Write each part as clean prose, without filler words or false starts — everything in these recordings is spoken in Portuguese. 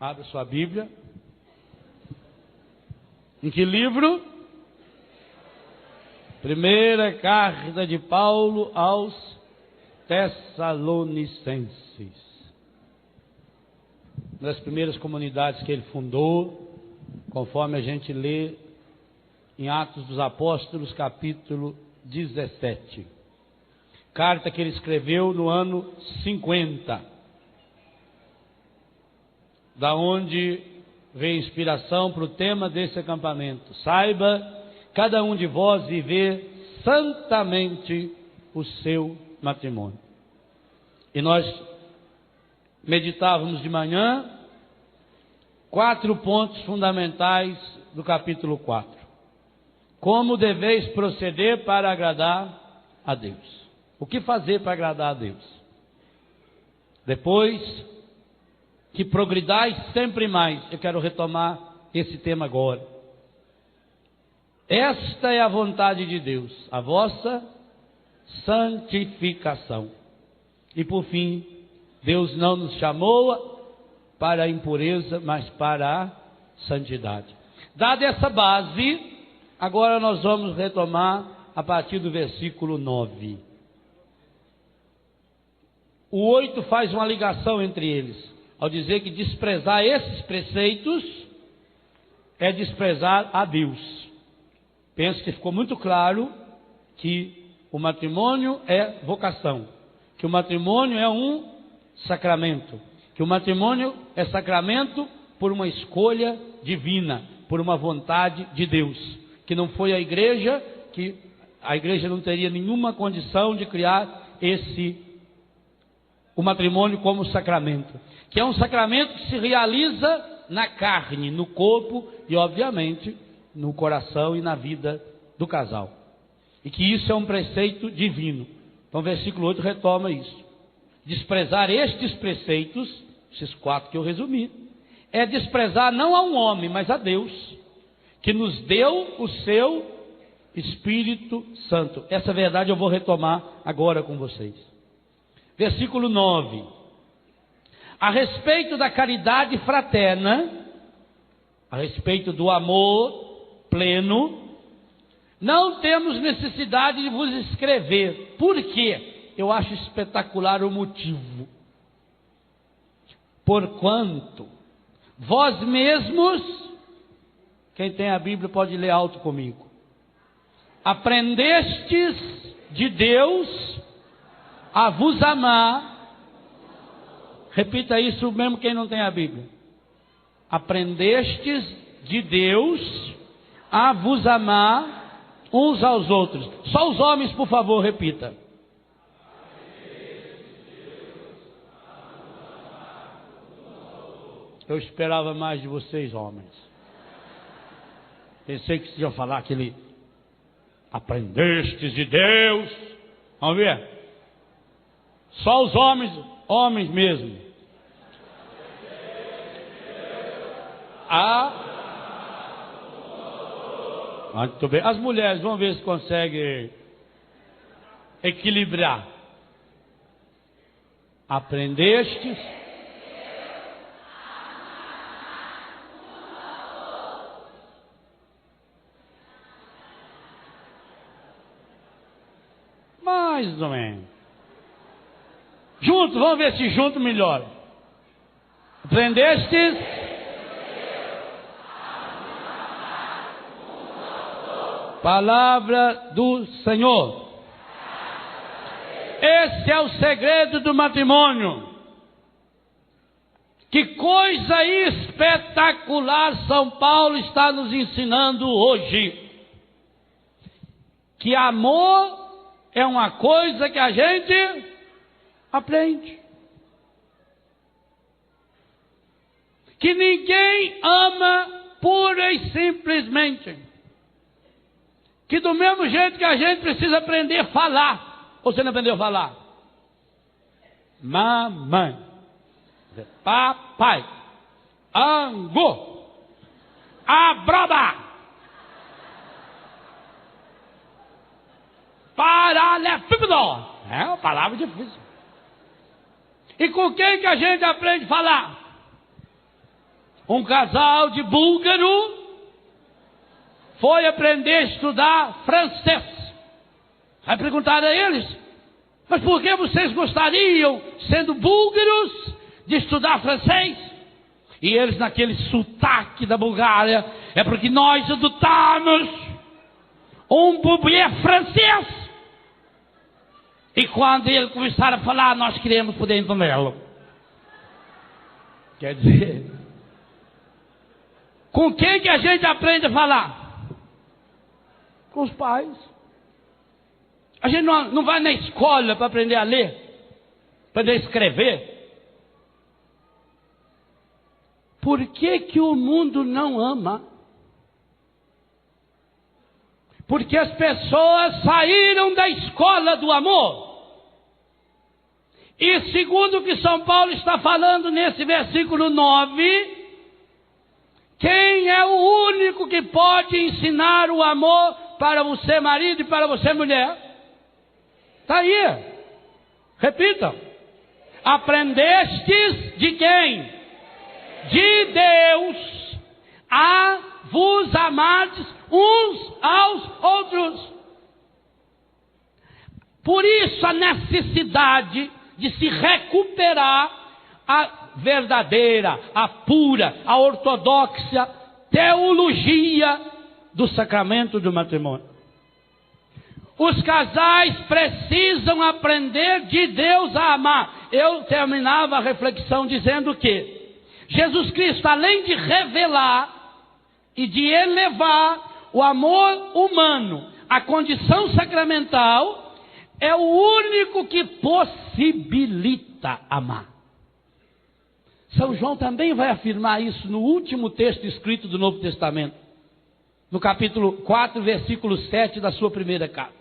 Abra sua Bíblia. Em que livro? Primeira carta de Paulo aos Tessalonicenses. Uma das primeiras comunidades que ele fundou, conforme a gente lê em Atos dos Apóstolos, capítulo 17. Carta que ele escreveu no ano 50. Da onde veio inspiração para o tema desse acampamento. Saiba, cada um de vós viver santamente o seu matrimônio. E nós meditávamos de manhã 4 pontos fundamentais do capítulo 4. Como deveis proceder para agradar a Deus? O que fazer para agradar a Deus? Depois que progridais sempre mais, eu quero retomar esse tema agora. Esta é a vontade de Deus, a vossa santificação. E por fim, Deus não nos chamou para a impureza, mas para a santidade. Dada essa base, agora nós vamos retomar a partir do versículo 9. O 8 faz uma ligação entre eles, ao dizer que desprezar esses preceitos é desprezar a Deus. Penso que ficou muito claro que o matrimônio é vocação, que o matrimônio é um sacramento, que o matrimônio é sacramento por uma escolha divina, por uma vontade de Deus, que não foi a igreja, que a igreja não teria nenhuma condição de criar o matrimônio como sacramento, que é um sacramento que se realiza na carne, no corpo e obviamente no coração e na vida do casal, e que isso é um preceito divino. Então o versículo 8 retoma isso. Desprezar estes preceitos, esses 4 que eu resumi, é desprezar não a um homem, mas a Deus, que nos deu o seu Espírito Santo. Essa verdade eu vou retomar agora com vocês. Versículo 9. A respeito da caridade fraterna, a respeito do amor pleno, não temos necessidade de vos escrever. Por quê? Eu acho espetacular o motivo. Porquanto vós mesmos, quem tem a Bíblia pode ler alto comigo, aprendestes de Deus a vos amar. Repita isso mesmo quem não tem a Bíblia. Aprendestes de Deus a vos amar uns aos outros. Só os homens, por favor, repita. Eu esperava mais de vocês, homens. Pensei que vocês iam falar aquele aprendestes de Deus. Vamos ver? Só os homens mesmo. Muito bem. As mulheres, vamos ver se conseguem equilibrar. Aprendestes. Mais ou menos. Junto, vamos ver se junto melhor. Aprendestes? Palavra do Senhor. Esse é o segredo do matrimônio. Que coisa espetacular São Paulo está nos ensinando hoje. Que amor é uma coisa que a gente aprende. Que ninguém ama pura e simplesmente. Que do mesmo jeito que a gente precisa aprender a falar. Ou você não aprendeu a falar? Mamãe, papai, angu, abroba, paralelepípedo. É uma palavra difícil. E com quem que a gente aprende a falar? Um casal de búlgaro foi aprender a estudar francês. Aí perguntaram a eles: mas por que vocês gostariam, sendo búlgaros, de estudar francês? E eles, naquele sotaque da Bulgária: é porque nós adotamos um bebê francês. E quando ele começar a falar, nós queremos poder entendê-lo. Quer dizer, com quem que a gente aprende a falar? Com os pais. A gente não vai na escola para aprender a ler, para aprender a escrever. Por que que o mundo não ama? Porque as pessoas saíram da escola do amor. E segundo o que São Paulo está falando nesse versículo 9, quem é o único que pode ensinar o amor para você marido e para você mulher? Está aí. Repita. Aprendestes de quem? De Deus a vos amardes uns aos outros. Por isso a necessidade de se recuperar a verdadeira, a pura, a ortodoxa teologia do sacramento do matrimônio. Os casais precisam aprender de Deus a amar. Eu terminava a reflexão dizendo que Jesus Cristo, além de revelar e de elevar o amor humano à condição sacramental, é o único que possibilita amar. São João também vai afirmar isso no último texto escrito do Novo Testamento, no capítulo 4, versículo 7 da sua primeira carta.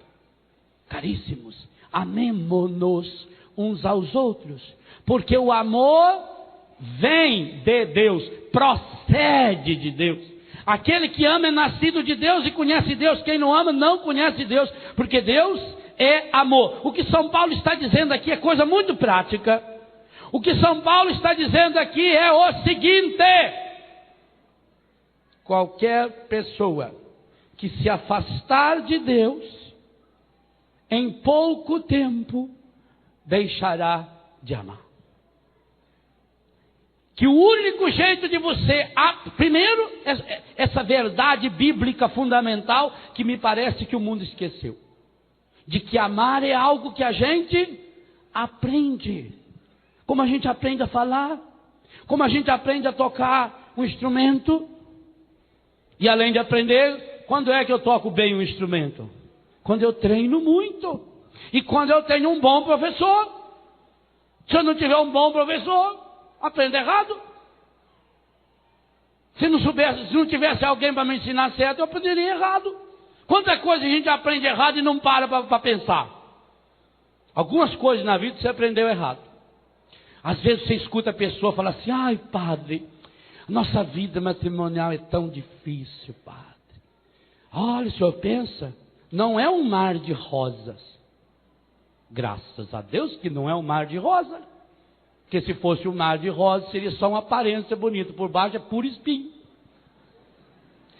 Caríssimos, amemo-nos uns aos outros, porque o amor vem de Deus, procede de Deus. Aquele que ama é nascido de Deus e conhece Deus. Quem não ama não conhece Deus, porque Deus é amor. O que São Paulo está dizendo aqui é coisa muito prática. O que São Paulo está dizendo aqui é o seguinte: qualquer pessoa que se afastar de Deus, em pouco tempo deixará de amar. Que o único jeito de você, primeiro, essa verdade bíblica fundamental que me parece que o mundo esqueceu, de que amar é algo que a gente aprende, como a gente aprende a falar, como a gente aprende a tocar um instrumento. E além de aprender, quando é que eu toco bem um instrumento? Quando eu treino muito. E quando eu tenho um bom professor. Se eu não tiver um bom professor, aprendo errado. Se não tivesse alguém para me ensinar certo, eu aprenderia errado. Quanta coisa a gente aprende errado e não para pensar. Algumas coisas na vida você aprendeu errado. Às vezes você escuta a pessoa falar assim: ai, padre, nossa vida matrimonial é tão difícil, padre. Olha, o senhor pensa, não é um mar de rosas. Graças a Deus que não é um mar de rosas. Porque se fosse um mar de rosas, seria só uma aparência bonita. Por baixo é puro espinho.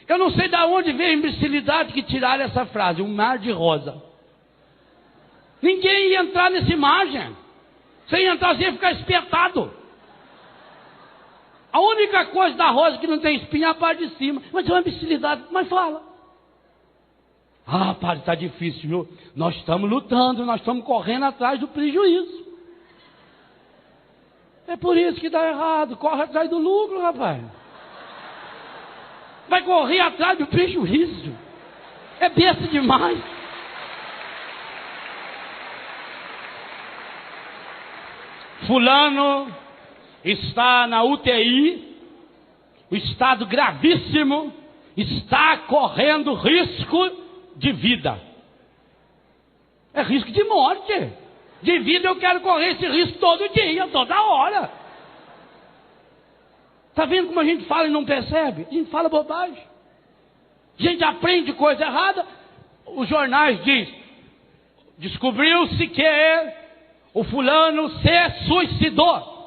Eu não sei de onde veio a imbecilidade que tiraram essa frase, um mar de rosa. Ninguém ia entrar nessa imagem. Sem entrar, você ia ficar espetado. A única coisa da rosa que não tem espinho é a parte de cima. Mas é uma imbecilidade, mas fala. Ah, padre, está difícil, viu? Nós estamos lutando, nós estamos correndo atrás do prejuízo. É por isso que dá errado. Corre atrás do lucro, rapaz. Vai correr atrás do prejuízo. É besta demais. Fulano está na UTI, o estado gravíssimo, está correndo risco de vida. É risco de morte. De vida eu quero correr esse risco todo dia, toda hora. Está vendo como a gente fala e não percebe? A gente fala bobagem. A gente aprende coisa errada. Os jornais dizem: descobriu-se que o fulano se suicidou.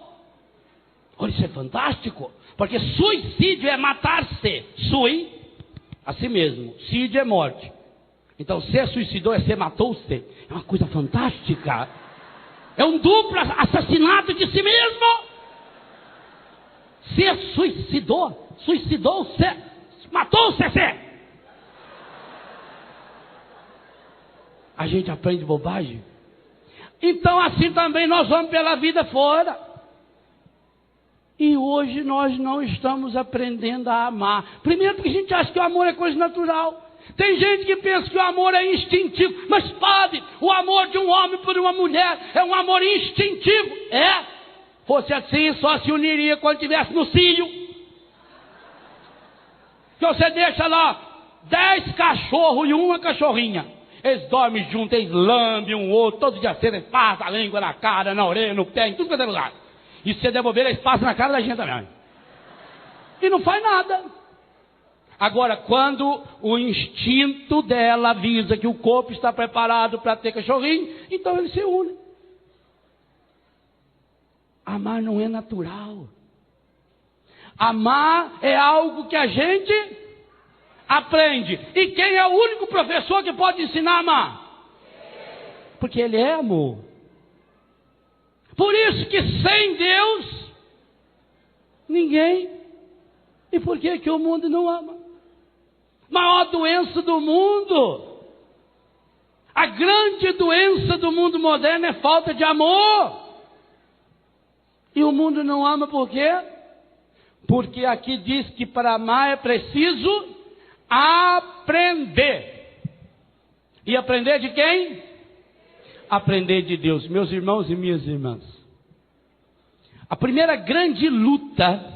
Olha, isso é fantástico, porque suicídio é matar-se. Sui, a si mesmo. Sídio é morte. Então, se suicidou, se matou-se. É uma coisa fantástica. É um duplo assassinato de si mesmo. Se suicidou-se, matou-se. A gente aprende bobagem. Então, assim também nós vamos pela vida fora. E hoje nós não estamos aprendendo a amar. Primeiro porque a gente acha que o amor é coisa natural. Tem gente que pensa que o amor é instintivo. Mas padre, o amor de um homem por uma mulher é um amor instintivo. É. Fosse assim, só se uniria quando estivesse no cio. Que você deixa lá 10 cachorros e uma cachorrinha. Eles dormem juntos, eles lambem um outro. Todo dia cedo eles passam a língua na cara, na orelha, no pé, em tudo quanto é lugar. E se você devolver, eles passam na cara da gente também. E não faz nada. Agora, quando o instinto dela avisa que o corpo está preparado para ter cachorrinho, então eles se unem. Amar não é natural. Amar é algo que a gente aprende. E quem é o único professor que pode ensinar a amar? Porque Ele é amor. Por isso que sem Deus, ninguém. E por que que o mundo não ama? Maior doença do mundo. A grande doença do mundo moderno é falta de amor. E o mundo não ama por quê? Porque aqui diz que para amar é preciso aprender. E aprender de quem? Aprender de Deus. Meus irmãos e minhas irmãs, a primeira grande luta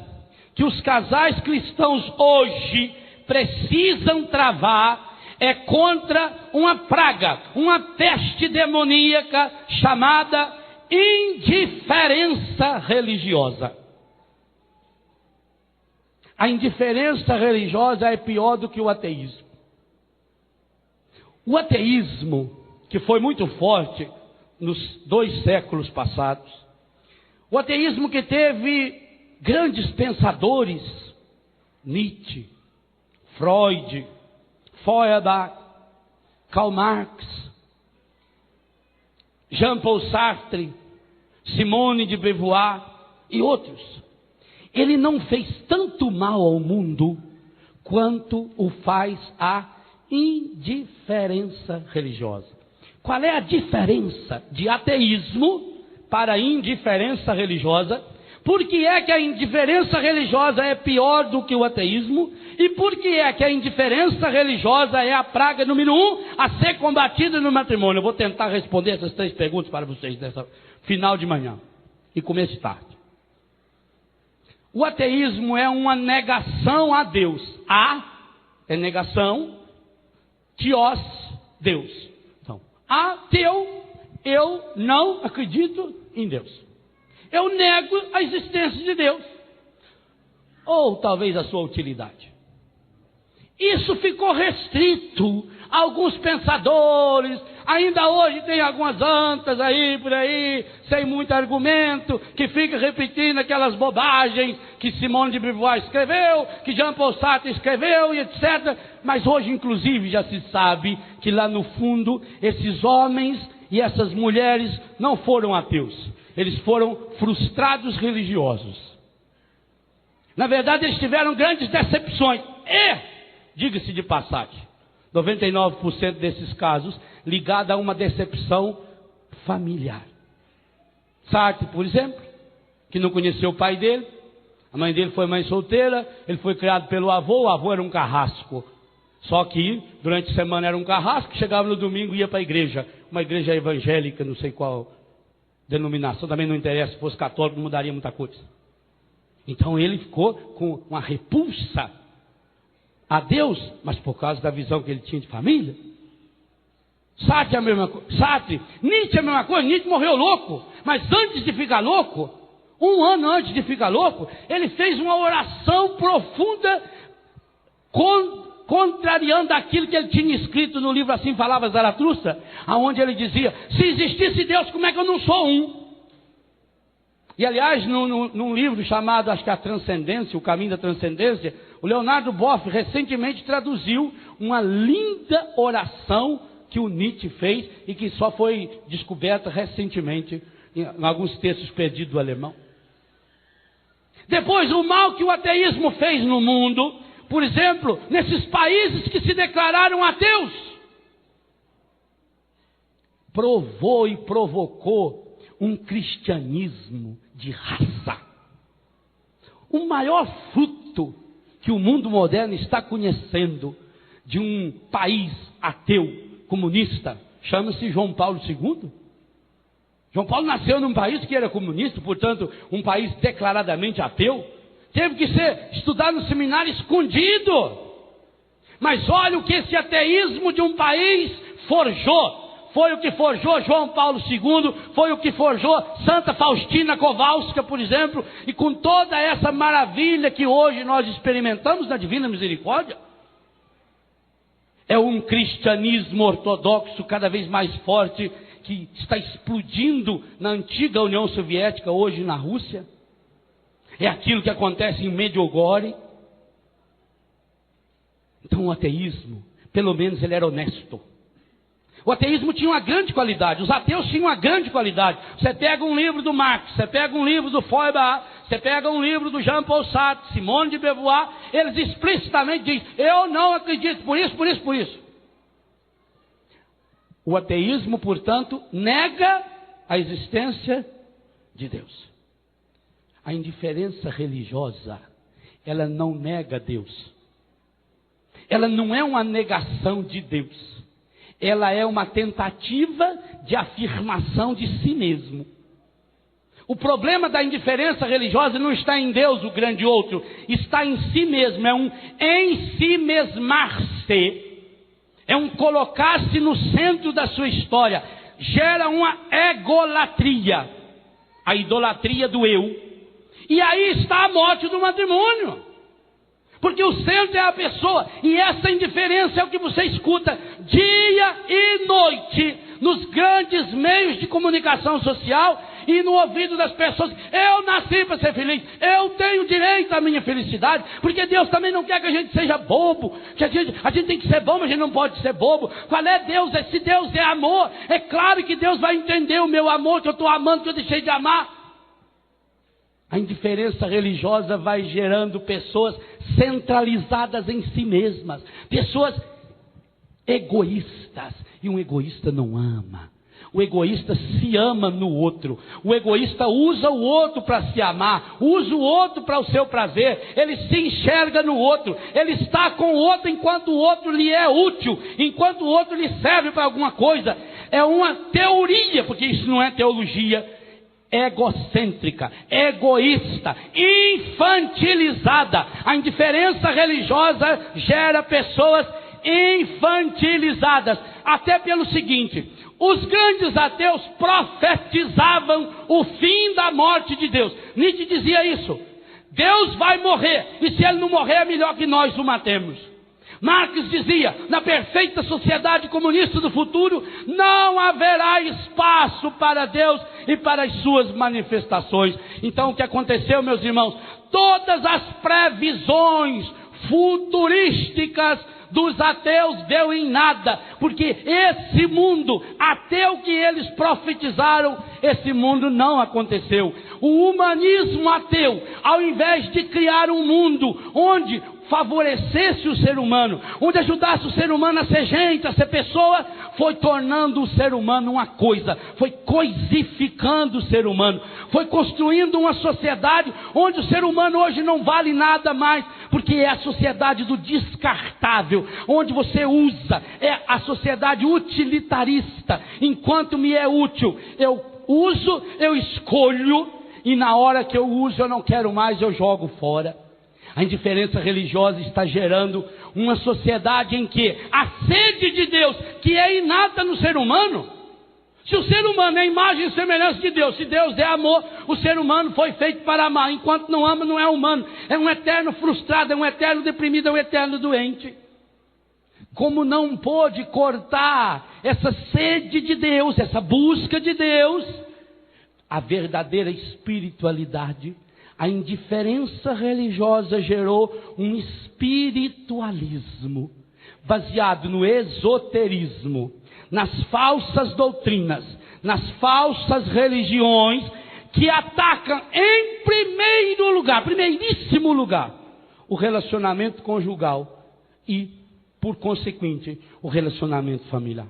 que os casais cristãos hoje precisam travar é contra uma praga, uma peste demoníaca chamada indiferença religiosa. A indiferença religiosa é pior do que o ateísmo. O ateísmo, que foi muito forte nos 2 séculos passados, o ateísmo que teve grandes pensadores, Nietzsche, Freud, Feuerbach, Karl Marx, Jean-Paul Sartre, Simone de Beauvoir e outros. Ele não fez tanto mal ao mundo quanto o faz a indiferença religiosa. Qual é a diferença de ateísmo para indiferença religiosa? Por que é que a indiferença religiosa é pior do que o ateísmo? E por que é que a indiferença religiosa é a praga número 1 a ser combatida no matrimônio? Eu vou tentar responder essas 3 perguntas para vocês nessa final de manhã e começo de tarde. O ateísmo é uma negação a Deus. A é negação, teos, Deus. Então, ateu, eu não acredito em Deus. Eu nego a existência de Deus. Ou talvez a sua utilidade. Isso ficou restrito a alguns pensadores. Ainda hoje tem algumas antas aí, por aí, sem muito argumento, que fica repetindo aquelas bobagens que Simone de Beauvoir escreveu, que Jean-Paul Sartre escreveu e etc. Mas hoje, inclusive, já se sabe que lá no fundo, esses homens e essas mulheres não foram ateus. Eles foram frustrados religiosos. Na verdade, eles tiveram grandes decepções. E, diga-se de passagem, 99% desses casos ligados a uma decepção familiar. Sartre, por exemplo, que não conheceu o pai dele, a mãe dele foi mãe solteira, ele foi criado pelo avô, o avô era um carrasco. Só que durante a semana era um carrasco, chegava no domingo e ia para a igreja, uma igreja evangélica, não sei qual denominação, também não interessa, se fosse católico não mudaria muita coisa. Então ele ficou com uma repulsa a Deus, mas por causa da visão que ele tinha de família. Sartre é a mesma coisa. Sartre, Nietzsche é a mesma coisa. Nietzsche morreu louco, mas antes de ficar louco, 1 ano antes de ficar louco, ele fez uma oração profunda, contrariando aquilo que ele tinha escrito no livro Assim Falava Zaratustra, aonde ele dizia: se existisse Deus, como é que eu não sou um? E aliás, num livro chamado, acho que A Transcendência, O Caminho da Transcendência, o Leonardo Boff recentemente traduziu uma linda oração que o Nietzsche fez e que só foi descoberta recentemente em alguns textos perdidos do alemão. Depois, o mal que o ateísmo fez no mundo, por exemplo, nesses países que se declararam ateus, provou e provocou um cristianismo de raça. O maior fruto que o mundo moderno está conhecendo de um país ateu, comunista, chama-se João Paulo II. João Paulo nasceu num país que era comunista, portanto, um país declaradamente ateu. Teve que ser estudado no seminário escondido. Mas olha o que esse ateísmo de um país forjou. Foi o que forjou João Paulo II, foi o que forjou Santa Faustina Kowalska, por exemplo, e com toda essa maravilha que hoje nós experimentamos na Divina Misericórdia. É um cristianismo ortodoxo cada vez mais forte, que está explodindo na antiga União Soviética, hoje na Rússia. É aquilo que acontece em Medjugorje. Então o ateísmo, pelo menos ele era honesto. O ateísmo tinha uma grande qualidade, os ateus tinham uma grande qualidade. Você pega um livro do Marx, você pega um livro do Feuerbach, você pega um livro do Jean-Paul Sartre, Simone de Beauvoir, eles explicitamente dizem, eu não acredito por isso, por isso, por isso. O ateísmo, portanto, nega a existência de Deus. A indiferença religiosa, ela não nega Deus. Ela não é uma negação de Deus. Ela é uma tentativa de afirmação de si mesmo. O problema da indiferença religiosa não está em Deus, o grande outro, está em si mesmo, é um ensimesmar-se, é um colocar-se no centro da sua história, gera uma egolatria, a idolatria do eu, e aí está a morte do matrimônio. Porque o centro é a pessoa, e essa indiferença é o que você escuta dia e noite, nos grandes meios de comunicação social, e no ouvido das pessoas, eu nasci para ser feliz, eu tenho direito à minha felicidade, porque Deus também não quer que a gente seja bobo, que a gente tem que ser bom, mas a gente não pode ser bobo. Qual é Deus? Se Deus é amor, é claro que Deus vai entender o meu amor, que eu estou amando, que eu deixei de amar. A indiferença religiosa vai gerando pessoas centralizadas em si mesmas, pessoas egoístas, e um egoísta não ama. O egoísta se ama no outro. O egoísta usa o outro para se amar, usa o outro para o seu prazer, ele se enxerga no outro, ele está com o outro enquanto o outro lhe é útil, enquanto o outro lhe serve para alguma coisa. É uma teoria, porque isso não é teologia, egocêntrica, egoísta, infantilizada. A indiferença religiosa gera pessoas infantilizadas, até pelo seguinte: os grandes ateus profetizavam o fim da morte de Deus. Nietzsche dizia isso: Deus vai morrer, e se ele não morrer é melhor que nós o matemos. Marx dizia, na perfeita sociedade comunista do futuro, não haverá espaço para Deus e para as suas manifestações. Então o que aconteceu, meus irmãos? Todas as previsões futurísticas dos ateus deu em nada, porque esse mundo ateu que eles profetizaram, esse mundo não aconteceu. O humanismo ateu, ao invés de criar um mundo onde favorecesse o ser humano, onde ajudasse o ser humano a ser gente, a ser pessoa, foi tornando o ser humano uma coisa, foi coisificando o ser humano, foi construindo uma sociedade onde o ser humano hoje não vale nada mais, porque é a sociedade do descartável, onde você usa, é a sociedade utilitarista. Enquanto me é útil, eu uso, eu escolho, e na hora que eu uso eu não quero mais, eu jogo fora. A indiferença religiosa está gerando uma sociedade em que a sede de Deus, que é inata no ser humano, se o ser humano é a imagem e semelhança de Deus, se Deus é amor, o ser humano foi feito para amar, enquanto não ama não é humano, é um eterno frustrado, é um eterno deprimido, é um eterno doente. Como não pôde cortar essa sede de Deus, essa busca de Deus, a verdadeira espiritualidade. A indiferença religiosa gerou um espiritualismo baseado no esoterismo, nas falsas doutrinas, nas falsas religiões que atacam em primeiríssimo lugar, o relacionamento conjugal e, por consequente, o relacionamento familiar,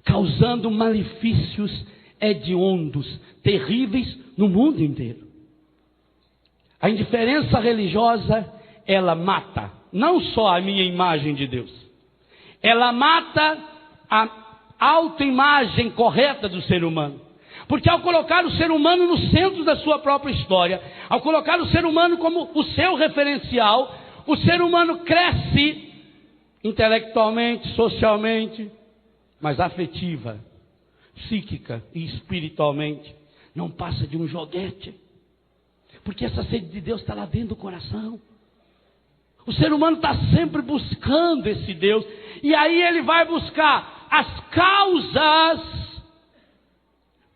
causando malefícios hediondos, terríveis no mundo inteiro. A indiferença religiosa, ela mata não só a minha imagem de Deus, ela mata a autoimagem correta do ser humano. Porque ao colocar o ser humano no centro da sua própria história, ao colocar o ser humano como o seu referencial, o ser humano cresce intelectualmente, socialmente, mas afetiva, psíquica e espiritualmente não passa de um joguete. Porque essa sede de Deus está lá dentro do coração. O ser humano está sempre buscando esse Deus. E aí ele vai buscar as causas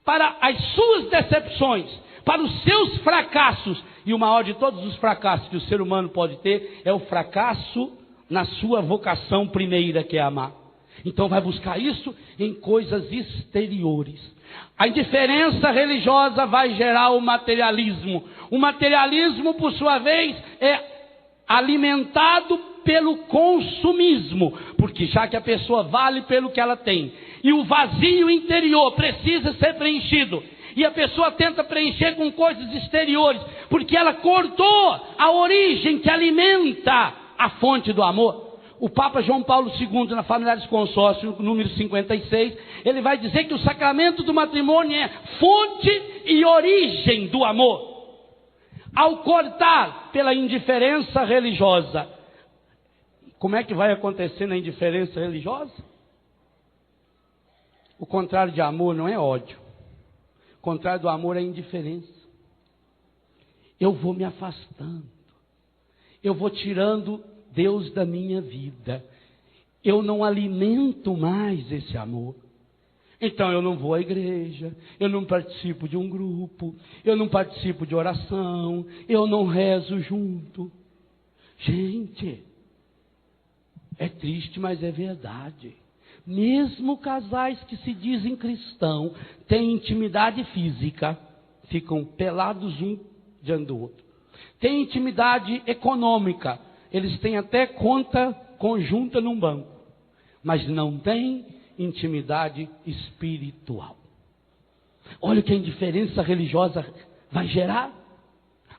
para as suas decepções, para os seus fracassos. E o maior de todos os fracassos que o ser humano pode ter é o fracasso na sua vocação primeira, que é amar. Então vai buscar isso em coisas exteriores. A indiferença religiosa vai gerar o materialismo. O materialismo, por sua vez, é alimentado pelo consumismo, porque já que a pessoa vale pelo que ela tem, e o vazio interior precisa ser preenchido, e a pessoa tenta preencher com coisas exteriores, porque ela cortou a origem que alimenta a fonte do amor. O Papa João Paulo II, na Familiares Consórcio, número 56, ele vai dizer que o sacramento do matrimônio é fonte e origem do amor. Ao cortar pela indiferença religiosa, como é que vai acontecer na indiferença religiosa? O contrário de amor não é ódio. O contrário do amor é indiferença. Eu vou me afastando. Eu vou tirando Deus da minha vida. Eu não alimento mais esse amor. Então eu não vou à igreja, eu não participo de um grupo, eu não participo de oração, eu não rezo junto. Gente, é triste, mas é verdade. Mesmo casais que se dizem cristãos, têm intimidade física, ficam pelados um diante do outro. Tem intimidade econômica, eles têm até conta conjunta num banco, mas não têm intimidade espiritual. Olha o que a indiferença religiosa vai gerar.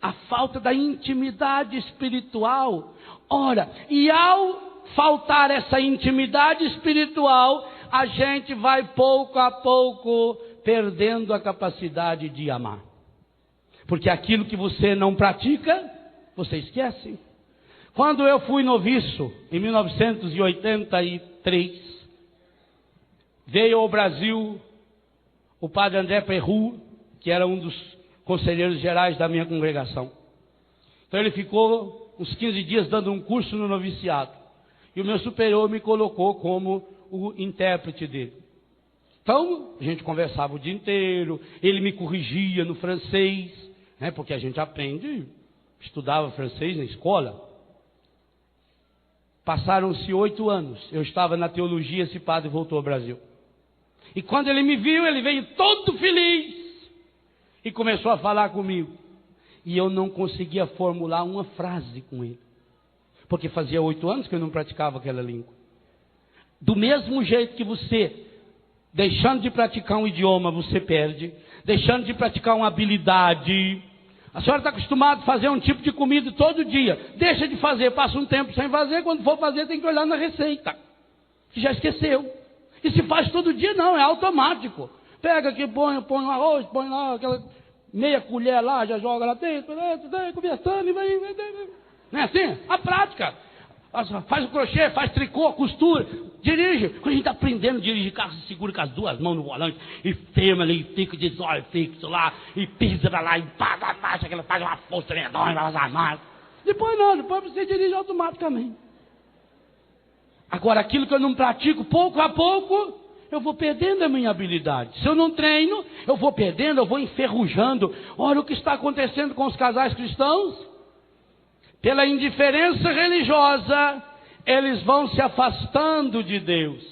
A falta da intimidade espiritual. Ora, e ao faltar essa intimidade espiritual, a gente vai pouco a pouco perdendo a capacidade de amar. Porque aquilo que você não pratica, você esquece. Quando eu fui noviço, em 1983, veio ao Brasil o padre André Perru, que era um dos conselheiros gerais da minha congregação. Então ele ficou uns 15 dias dando um curso no noviciado. E o meu superior me colocou como o intérprete dele. Então a gente conversava o dia inteiro, ele me corrigia no francês, né, porque a gente aprende, estudava francês na escola. Passaram-se 8 anos, eu estava na teologia, esse padre voltou ao Brasil. E quando ele me viu, ele veio todo feliz e começou a falar comigo. E eu não conseguia formular uma frase com ele, porque fazia 8 anos que eu não praticava aquela língua. Do mesmo jeito que você, deixando de praticar um idioma, você perde, deixando de praticar uma habilidade. A senhora está acostumada a fazer um tipo de comida todo dia, deixa de fazer, passa um tempo sem fazer, quando for fazer tem que olhar na receita, que já esqueceu. E se faz todo dia não, é automático. Pega aqui, põe um arroz, põe lá aquela meia colher lá, já joga lá dentro, conversando e vai. Não é assim? A prática. Faz o crochê, faz tricô, costura, dirige. Quando a gente está aprendendo a dirigir carro, se segura com as duas mãos no volante e firma ali, e fica de olho fixo lá, e pisa para lá, e paga a marcha, que ela faz uma força enorme para as marchas. Depois não, depois você dirige automaticamente. Agora, aquilo que eu não pratico, pouco a pouco, eu vou perdendo a minha habilidade. Se eu não treino, eu vou perdendo, eu vou enferrujando. Olha o que está acontecendo com os casais cristãos. Pela indiferença religiosa, eles vão se afastando de Deus.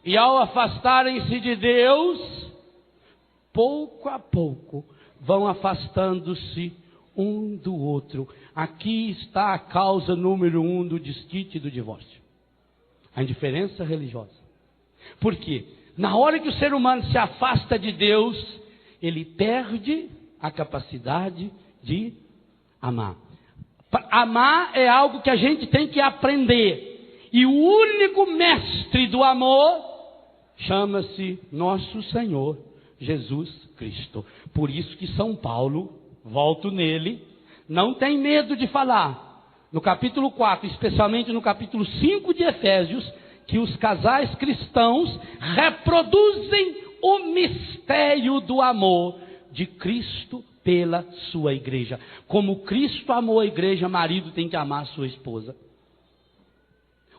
E ao afastarem-se de Deus, pouco a pouco, vão afastando-se um do outro. Aqui está a causa número 1 do desquite e do divórcio. A indiferença religiosa. Por quê? Na hora que o ser humano se afasta de Deus, ele perde a capacidade de amar. Amar é algo que a gente tem que aprender. E o único mestre do amor chama-se nosso Senhor Jesus Cristo. Por isso que São Paulo, volto nele, não tem medo de falar, no capítulo 4, especialmente no capítulo 5 de Efésios, que os casais cristãos reproduzem o mistério do amor de Cristo pela sua igreja. Como Cristo amou a igreja, marido tem que amar a sua esposa.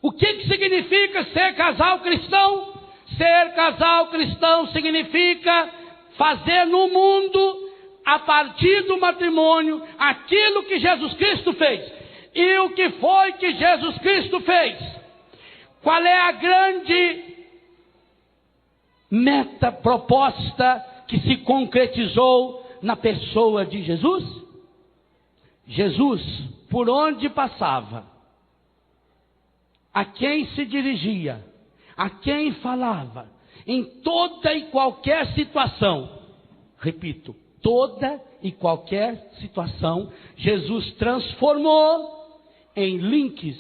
O que significa ser casal cristão? Ser casal cristão significa fazer no mundo, a partir do matrimônio, aquilo que Jesus Cristo fez. E o que foi que Jesus Cristo fez? Qual é a grande meta proposta que se concretizou na pessoa de Jesus? Jesus, por onde passava, a quem se dirigia, a quem falava, em toda e qualquer situação, repito, toda e qualquer situação, Jesus transformou em links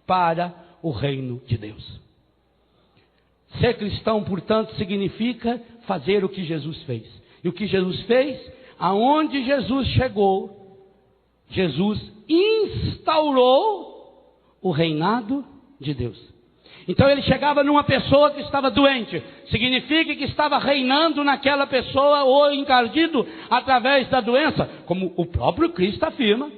para o reino de Deus. Ser cristão, portanto, significa fazer o que Jesus fez. E o que Jesus fez? Aonde Jesus chegou, Jesus instaurou o reinado de Deus. Então ele chegava numa pessoa que estava doente, significa que estava reinando naquela pessoa ou encardido através da doença, como o próprio Cristo afirma.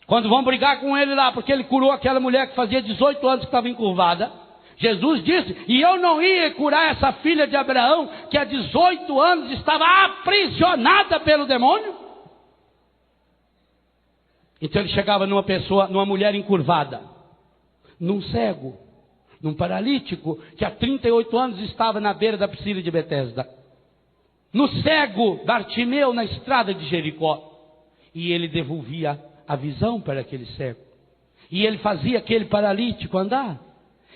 Quando vão brigar com ele lá, porque ele curou aquela mulher que fazia 18 anos que estava encurvada, Jesus disse, e eu não ia curar essa filha de Abraão, que há 18 anos estava aprisionada pelo demônio. Então ele chegava numa pessoa, numa mulher encurvada, num cego, num paralítico, que há 38 anos estava na beira da piscina de Betesda, no cego Bartimeu, na estrada de Jericó, e ele devolvia a visão para aquele cego, e ele fazia aquele paralítico andar,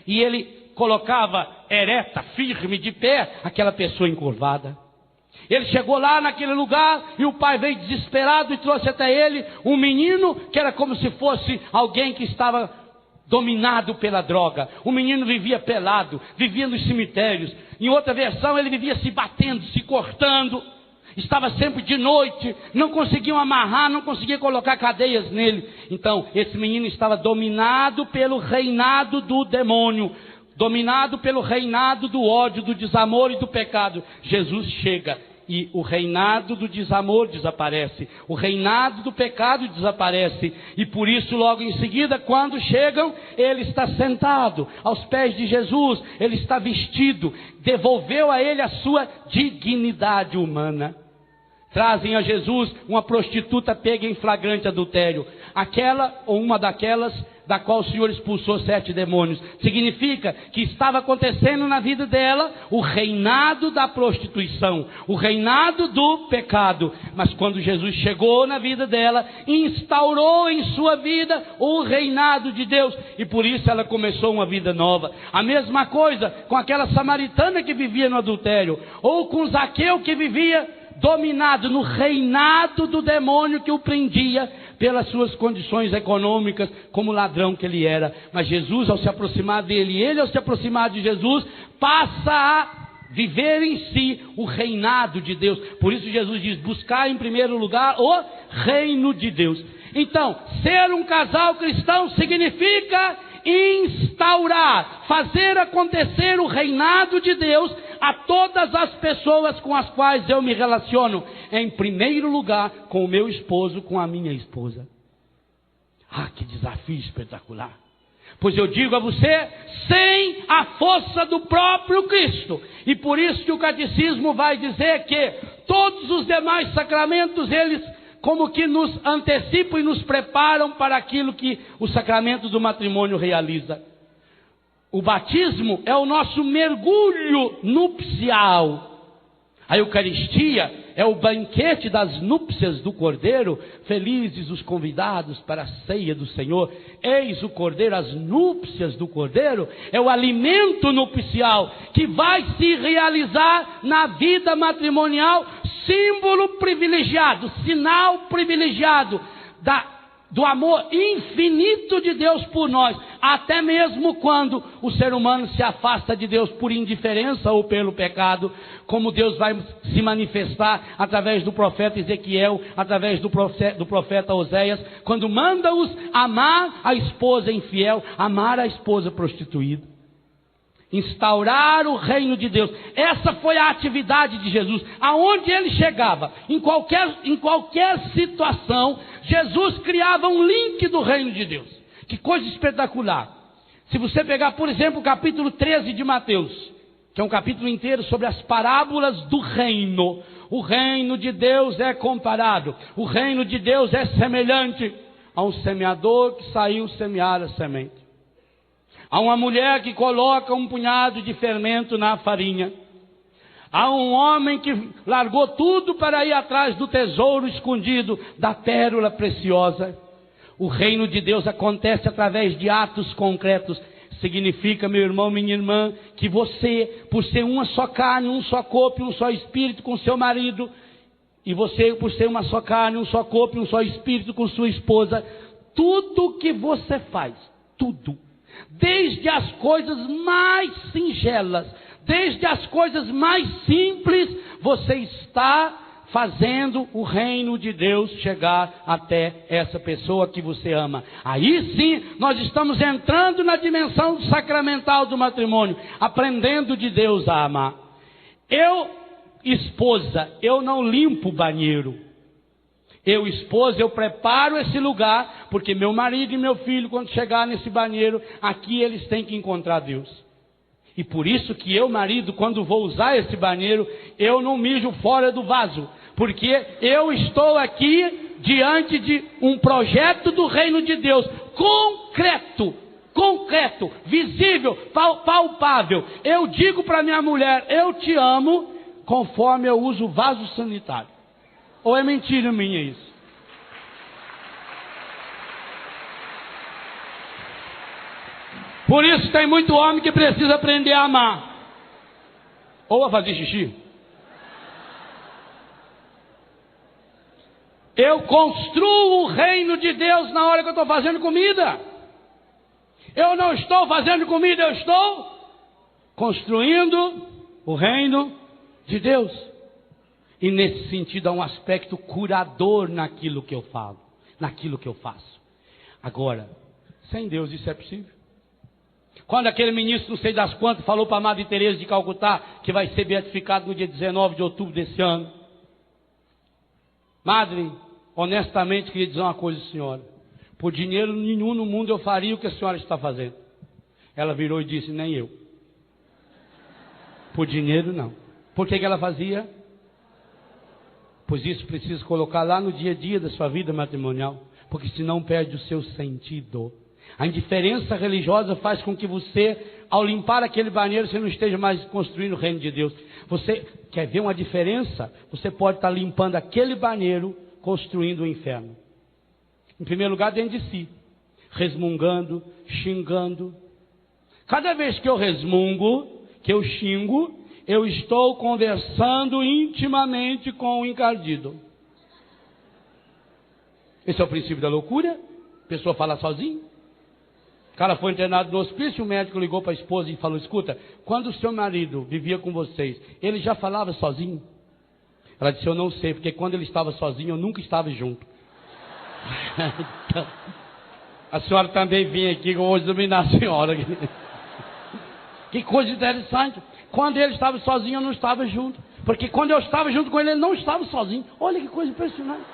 e ele colocava ereta, firme, de pé, aquela pessoa encurvada. Ele chegou lá naquele lugar, e o pai veio desesperado e trouxe até ele um menino, que era como se fosse alguém que estava dominado pela droga. O menino vivia pelado, vivia nos cemitérios. Em outra versão, ele vivia se batendo, se cortando. Estava sempre de noite, não conseguiam amarrar, não conseguiam colocar cadeias nele. Então, esse menino estava dominado pelo reinado do demônio, dominado pelo reinado do ódio, do desamor e do pecado. Jesus chega e o reinado do desamor desaparece, o reinado do pecado desaparece, e por isso logo em seguida, quando chegam, ele está sentado aos pés de Jesus, ele está vestido, devolveu a ele a sua dignidade humana. Trazem a Jesus uma prostituta pega em flagrante adultério, aquela ou uma daquelas da qual o Senhor expulsou 7 demônios. Significa que estava acontecendo na vida dela o reinado da prostituição, o reinado do pecado. Mas quando Jesus chegou na vida dela, instaurou em sua vida o reinado de Deus, e por isso ela começou uma vida nova. A mesma coisa com aquela samaritana que vivia no adultério, ou com Zaqueu que vivia dominado no reinado do demônio que o prendia pelas suas condições econômicas, como ladrão que ele era. Mas Jesus, ao se aproximar dele, ele ao se aproximar de Jesus, passa a viver em si o reinado de Deus. Por isso Jesus diz, buscar em primeiro lugar o reino de Deus. Então, ser um casal cristão significa instaurar, fazer acontecer o reinado de Deus a todas as pessoas com as quais eu me relaciono, em primeiro lugar com o meu esposo, com a minha esposa. Ah, que desafio espetacular! Pois eu digo a você, sem a força do próprio Cristo. E por isso que o catecismo vai dizer que todos os demais sacramentos, eles como que nos antecipam e nos preparam para aquilo que o sacramento do matrimônio realiza. O batismo é o nosso mergulho nupcial. A Eucaristia é o banquete das núpcias do Cordeiro. Felizes os convidados para a ceia do Senhor. Eis o Cordeiro, as núpcias do Cordeiro. É o alimento nupcial que vai se realizar na vida matrimonial. Símbolo privilegiado, sinal privilegiado do amor infinito de Deus por nós, até mesmo quando o ser humano se afasta de Deus por indiferença ou pelo pecado, como Deus vai se manifestar através do profeta Ezequiel, através do profeta Oséias, quando manda-os amar a esposa infiel, amar a esposa prostituída. Instaurar o reino de Deus. Essa foi a atividade de Jesus. Aonde ele chegava, em qualquer situação, Jesus criava um link do reino de Deus. Que coisa espetacular. Se você pegar, por exemplo, o capítulo 13 de Mateus, que é um capítulo inteiro sobre as parábolas do reino. O reino de Deus é comparado. O reino de Deus é semelhante a um semeador que saiu semear a semente. Há uma mulher que coloca um punhado de fermento na farinha. Há um homem que largou tudo para ir atrás do tesouro escondido, da pérola preciosa. O reino de Deus acontece através de atos concretos. Significa, meu irmão, minha irmã, que você, por ser uma só carne, um só corpo, um só espírito com seu marido, e você, por ser uma só carne, um só corpo, um só espírito com sua esposa, tudo que você faz, tudo, desde as coisas mais singelas, desde as coisas mais simples, você está fazendo o reino de Deus chegar até essa pessoa que você ama. Aí sim, nós estamos entrando na dimensão sacramental do matrimônio, aprendendo de Deus a amar. Eu, esposa, eu não limpo o banheiro. Eu, esposa, eu preparo esse lugar, porque meu marido e meu filho, quando chegar nesse banheiro, aqui eles têm que encontrar Deus. E por isso que eu, marido, quando vou usar esse banheiro, eu não mijo fora do vaso, porque eu estou aqui diante de um projeto do reino de Deus, concreto, visível, palpável. Eu digo para minha mulher, eu te amo, conforme eu uso o vaso sanitário. Ou é mentira minha isso? Por isso tem muito homem que precisa aprender a amar. Ou a fazer xixi. Eu construo o reino de Deus na hora que eu estou fazendo comida. Eu não estou fazendo comida, eu estou construindo o reino de Deus. E nesse sentido há um aspecto curador naquilo que eu falo, naquilo que eu faço. Agora, sem Deus isso é possível? Quando aquele ministro, não sei das quantas, falou para a Madre Teresa de Calcutá que vai ser beatificado no dia 19 de outubro desse ano. Madre, honestamente queria dizer uma coisa, senhora. Por dinheiro nenhum no mundo eu faria o que a senhora está fazendo. Ela virou e disse, nem eu. Por dinheiro não. Por que ela fazia? Pois isso precisa colocar lá no dia a dia da sua vida matrimonial. Porque senão perde o seu sentido. A indiferença religiosa faz com que você, ao limpar aquele banheiro, você não esteja mais construindo o reino de Deus. Você quer ver uma diferença? Você pode estar limpando aquele banheiro, construindo o inferno. Em primeiro lugar, dentro de si. Resmungando, xingando. Cada vez que eu resmungo, que eu xingo, eu estou conversando intimamente com o encardido. Esse é o princípio da loucura. A pessoa fala sozinha. O cara foi internado no hospício, o médico ligou para a esposa e falou, escuta, quando o seu marido vivia com vocês, ele já falava sozinho? Ela disse, eu não sei, porque quando ele estava sozinho, eu nunca estava junto. Então, a senhora também vinha aqui, que eu vou examinar a senhora. Que coisa interessante. Quando ele estava sozinho, eu não estava junto. Porque quando eu estava junto com ele, ele não estava sozinho. Olha que coisa impressionante.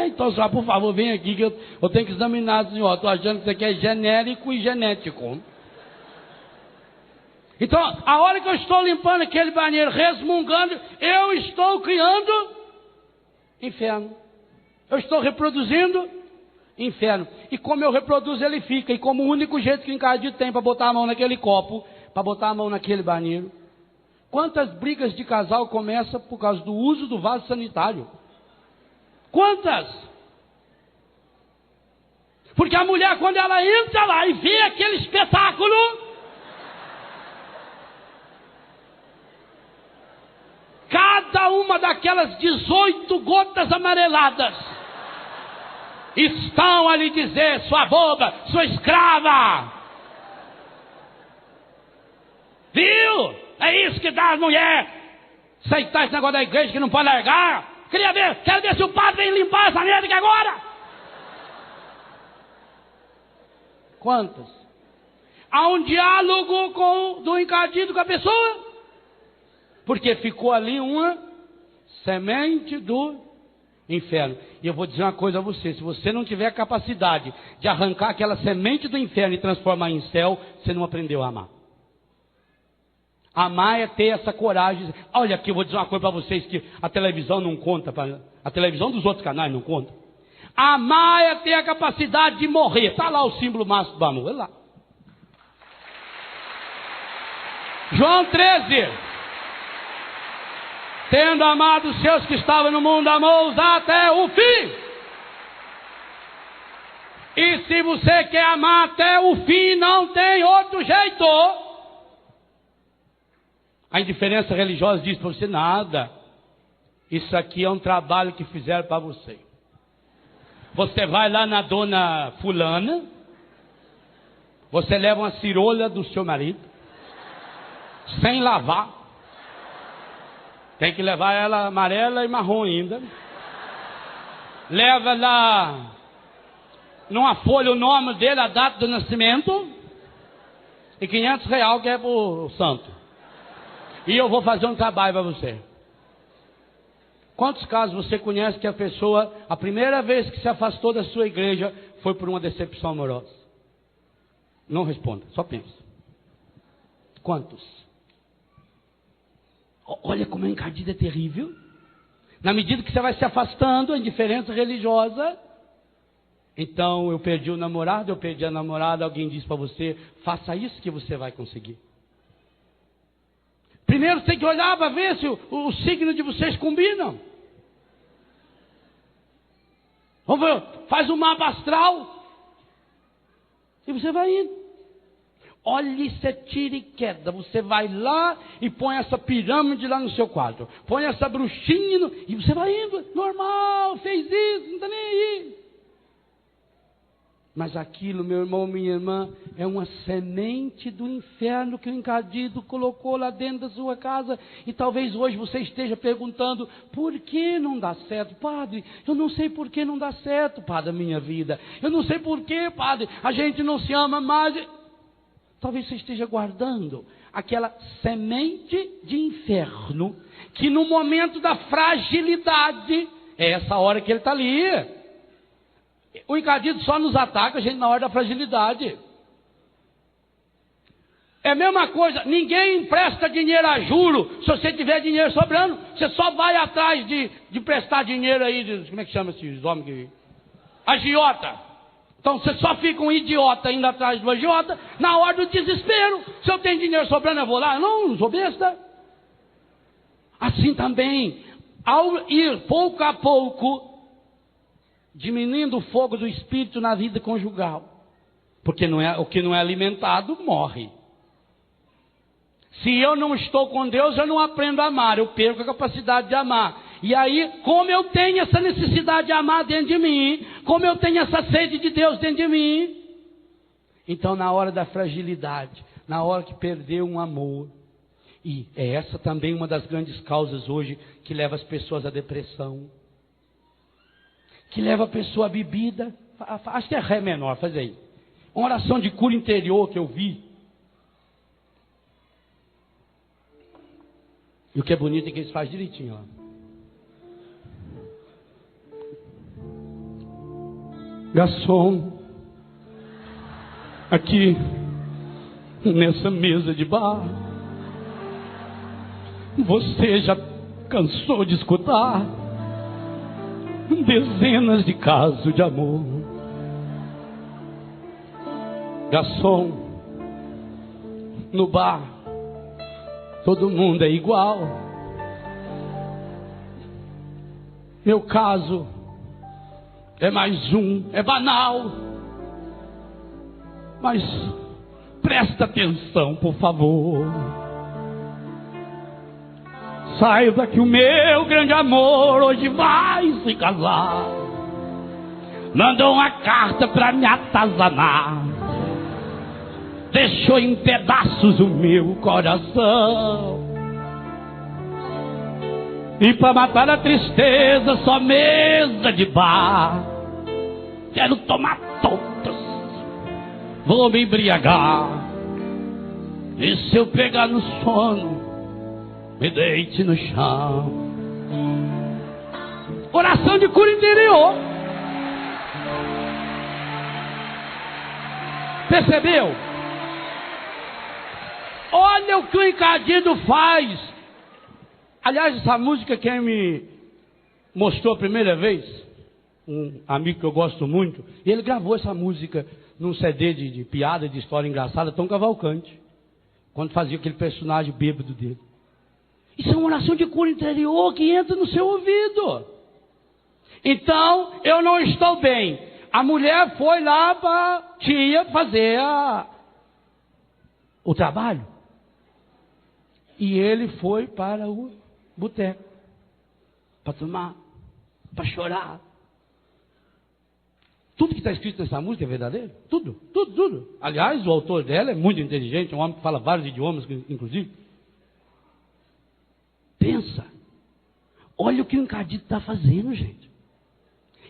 Então, senhora, por favor, vem aqui que eu tenho que examinar o senhor. Estou achando que isso aqui é genérico e genético. Então, a hora que eu estou limpando aquele banheiro, resmungando, eu estou criando inferno. Eu estou reproduzindo inferno. E como eu reproduzo, ele fica. E como o único jeito que o encardido tem para botar a mão naquele copo, para botar a mão naquele banheiro. Quantas brigas de casal começam por causa do uso do vaso sanitário? Quantas? Porque a mulher, quando ela entra lá e vê aquele espetáculo, cada uma daquelas 18 gotas amareladas estão a lhe dizer: sua boba, sua escrava. Viu? É isso que dá às mulheres aceitar esse negócio da igreja que não pode largar. Quero ver se o padre vem limpar essa merda aqui agora. Quantas? Há um diálogo do encardido com a pessoa, porque ficou ali uma semente do inferno. E eu vou dizer uma coisa a você: se você não tiver capacidade de arrancar aquela semente do inferno e transformar em céu, você não aprendeu a amar. Amar é ter essa coragem. Olha aqui, eu vou dizer uma coisa para vocês que a televisão não conta, a televisão dos outros canais não conta. Amar é ter a capacidade de morrer. Está lá o símbolo máximo do amor, olha lá. João 13. Tendo amado os seus que estavam no mundo, amou-os até o fim. E se você quer amar até o fim, não tem outro jeito. A indiferença religiosa diz para você: nada, isso aqui é um trabalho que fizeram para você. Você vai lá na dona fulana, você leva uma cirola do seu marido, sem lavar, tem que levar ela amarela e marrom ainda, leva lá numa folha o nome dele, a data do nascimento, e R$500 que é para o santo. E eu vou fazer um trabalho para você. Quantos casos você conhece que a pessoa, a primeira vez que se afastou da sua igreja, foi por uma decepção amorosa? Não responda, só pensa. Quantos? Olha como a encardida é terrível. Na medida que você vai se afastando, a indiferença religiosa. Então, eu perdi o namorado, eu perdi a namorada, alguém diz para você: faça isso que você vai conseguir. Primeiro tem que olhar para ver se o signo de vocês combinam. Vamos ver, faz um mapa astral. E você vai indo. Olha, isso é tira e queda. Você vai lá e põe essa pirâmide lá no seu quadro. Põe essa bruxinha e você vai indo. Normal, fez isso, não está nem aí. Mas aquilo, meu irmão, minha irmã, é uma semente do inferno que o encardido colocou lá dentro da sua casa. E talvez hoje você esteja perguntando: por que não dá certo? Padre, eu não sei por que não dá certo, padre, a minha vida. Eu não sei por que, padre, a gente não se ama mais. Talvez você esteja guardando aquela semente de inferno, que no momento da fragilidade, é essa hora que ele está ali. O encardido só nos ataca, a gente, na hora da fragilidade. É a mesma coisa, ninguém empresta dinheiro a juro. Se você tiver dinheiro sobrando, você só vai atrás de prestar dinheiro aí, como é que chama esses homens que... agiota. Então você só fica um idiota indo atrás do agiota na hora do desespero. Se eu tenho dinheiro sobrando, eu vou lá. Não sou besta. Assim também, ao ir pouco a pouco diminuindo o fogo do espírito na vida conjugal, porque o que não é alimentado morre. Se eu não estou com Deus, eu não aprendo a amar, eu perco a capacidade de amar. E aí, como eu tenho essa necessidade de amar dentro de mim, como eu tenho essa sede de Deus dentro de mim, então na hora da fragilidade, na hora que perdeu um amor, e é essa também uma das grandes causas hoje que leva as pessoas à depressão, que leva a pessoa à bebida. Acho que é Ré menor, faz aí. Uma oração de cura interior que eu vi. E o que é bonito é que eles fazem direitinho, ó. Garçom, aqui nessa mesa de bar, você já cansou de escutar dezenas de casos de amor. Garçom, no bar todo mundo é igual. Meu caso é mais um, é banal. Mas presta atenção, por favor. Saiba que o meu grande amor hoje vai se casar. Mandou uma carta pra me atazanar. Deixou em pedaços o meu coração. E pra matar a tristeza, só mesa de bar. Quero tomar todas, vou me embriagar. E se eu pegar no sono, me deite no chão. Oração de cura interior. Percebeu? Olha o que o encardido faz. Aliás, essa música quem me mostrou a primeira vez, um amigo que eu gosto muito, e ele gravou essa música num CD de piada, de história engraçada, Tom Cavalcante, quando fazia aquele personagem bêbado dele. Isso é uma oração de cura interior que entra no seu ouvido. Então, eu não estou bem. A mulher foi lá para a tia fazer o trabalho. E ele foi para o boteco para tomar, para chorar. Tudo que está escrito nessa música é verdadeiro? Tudo, tudo, tudo. Aliás, o autor dela é muito inteligente, um homem que fala vários idiomas, inclusive. Pensa. Olha o que o encardido está fazendo, gente.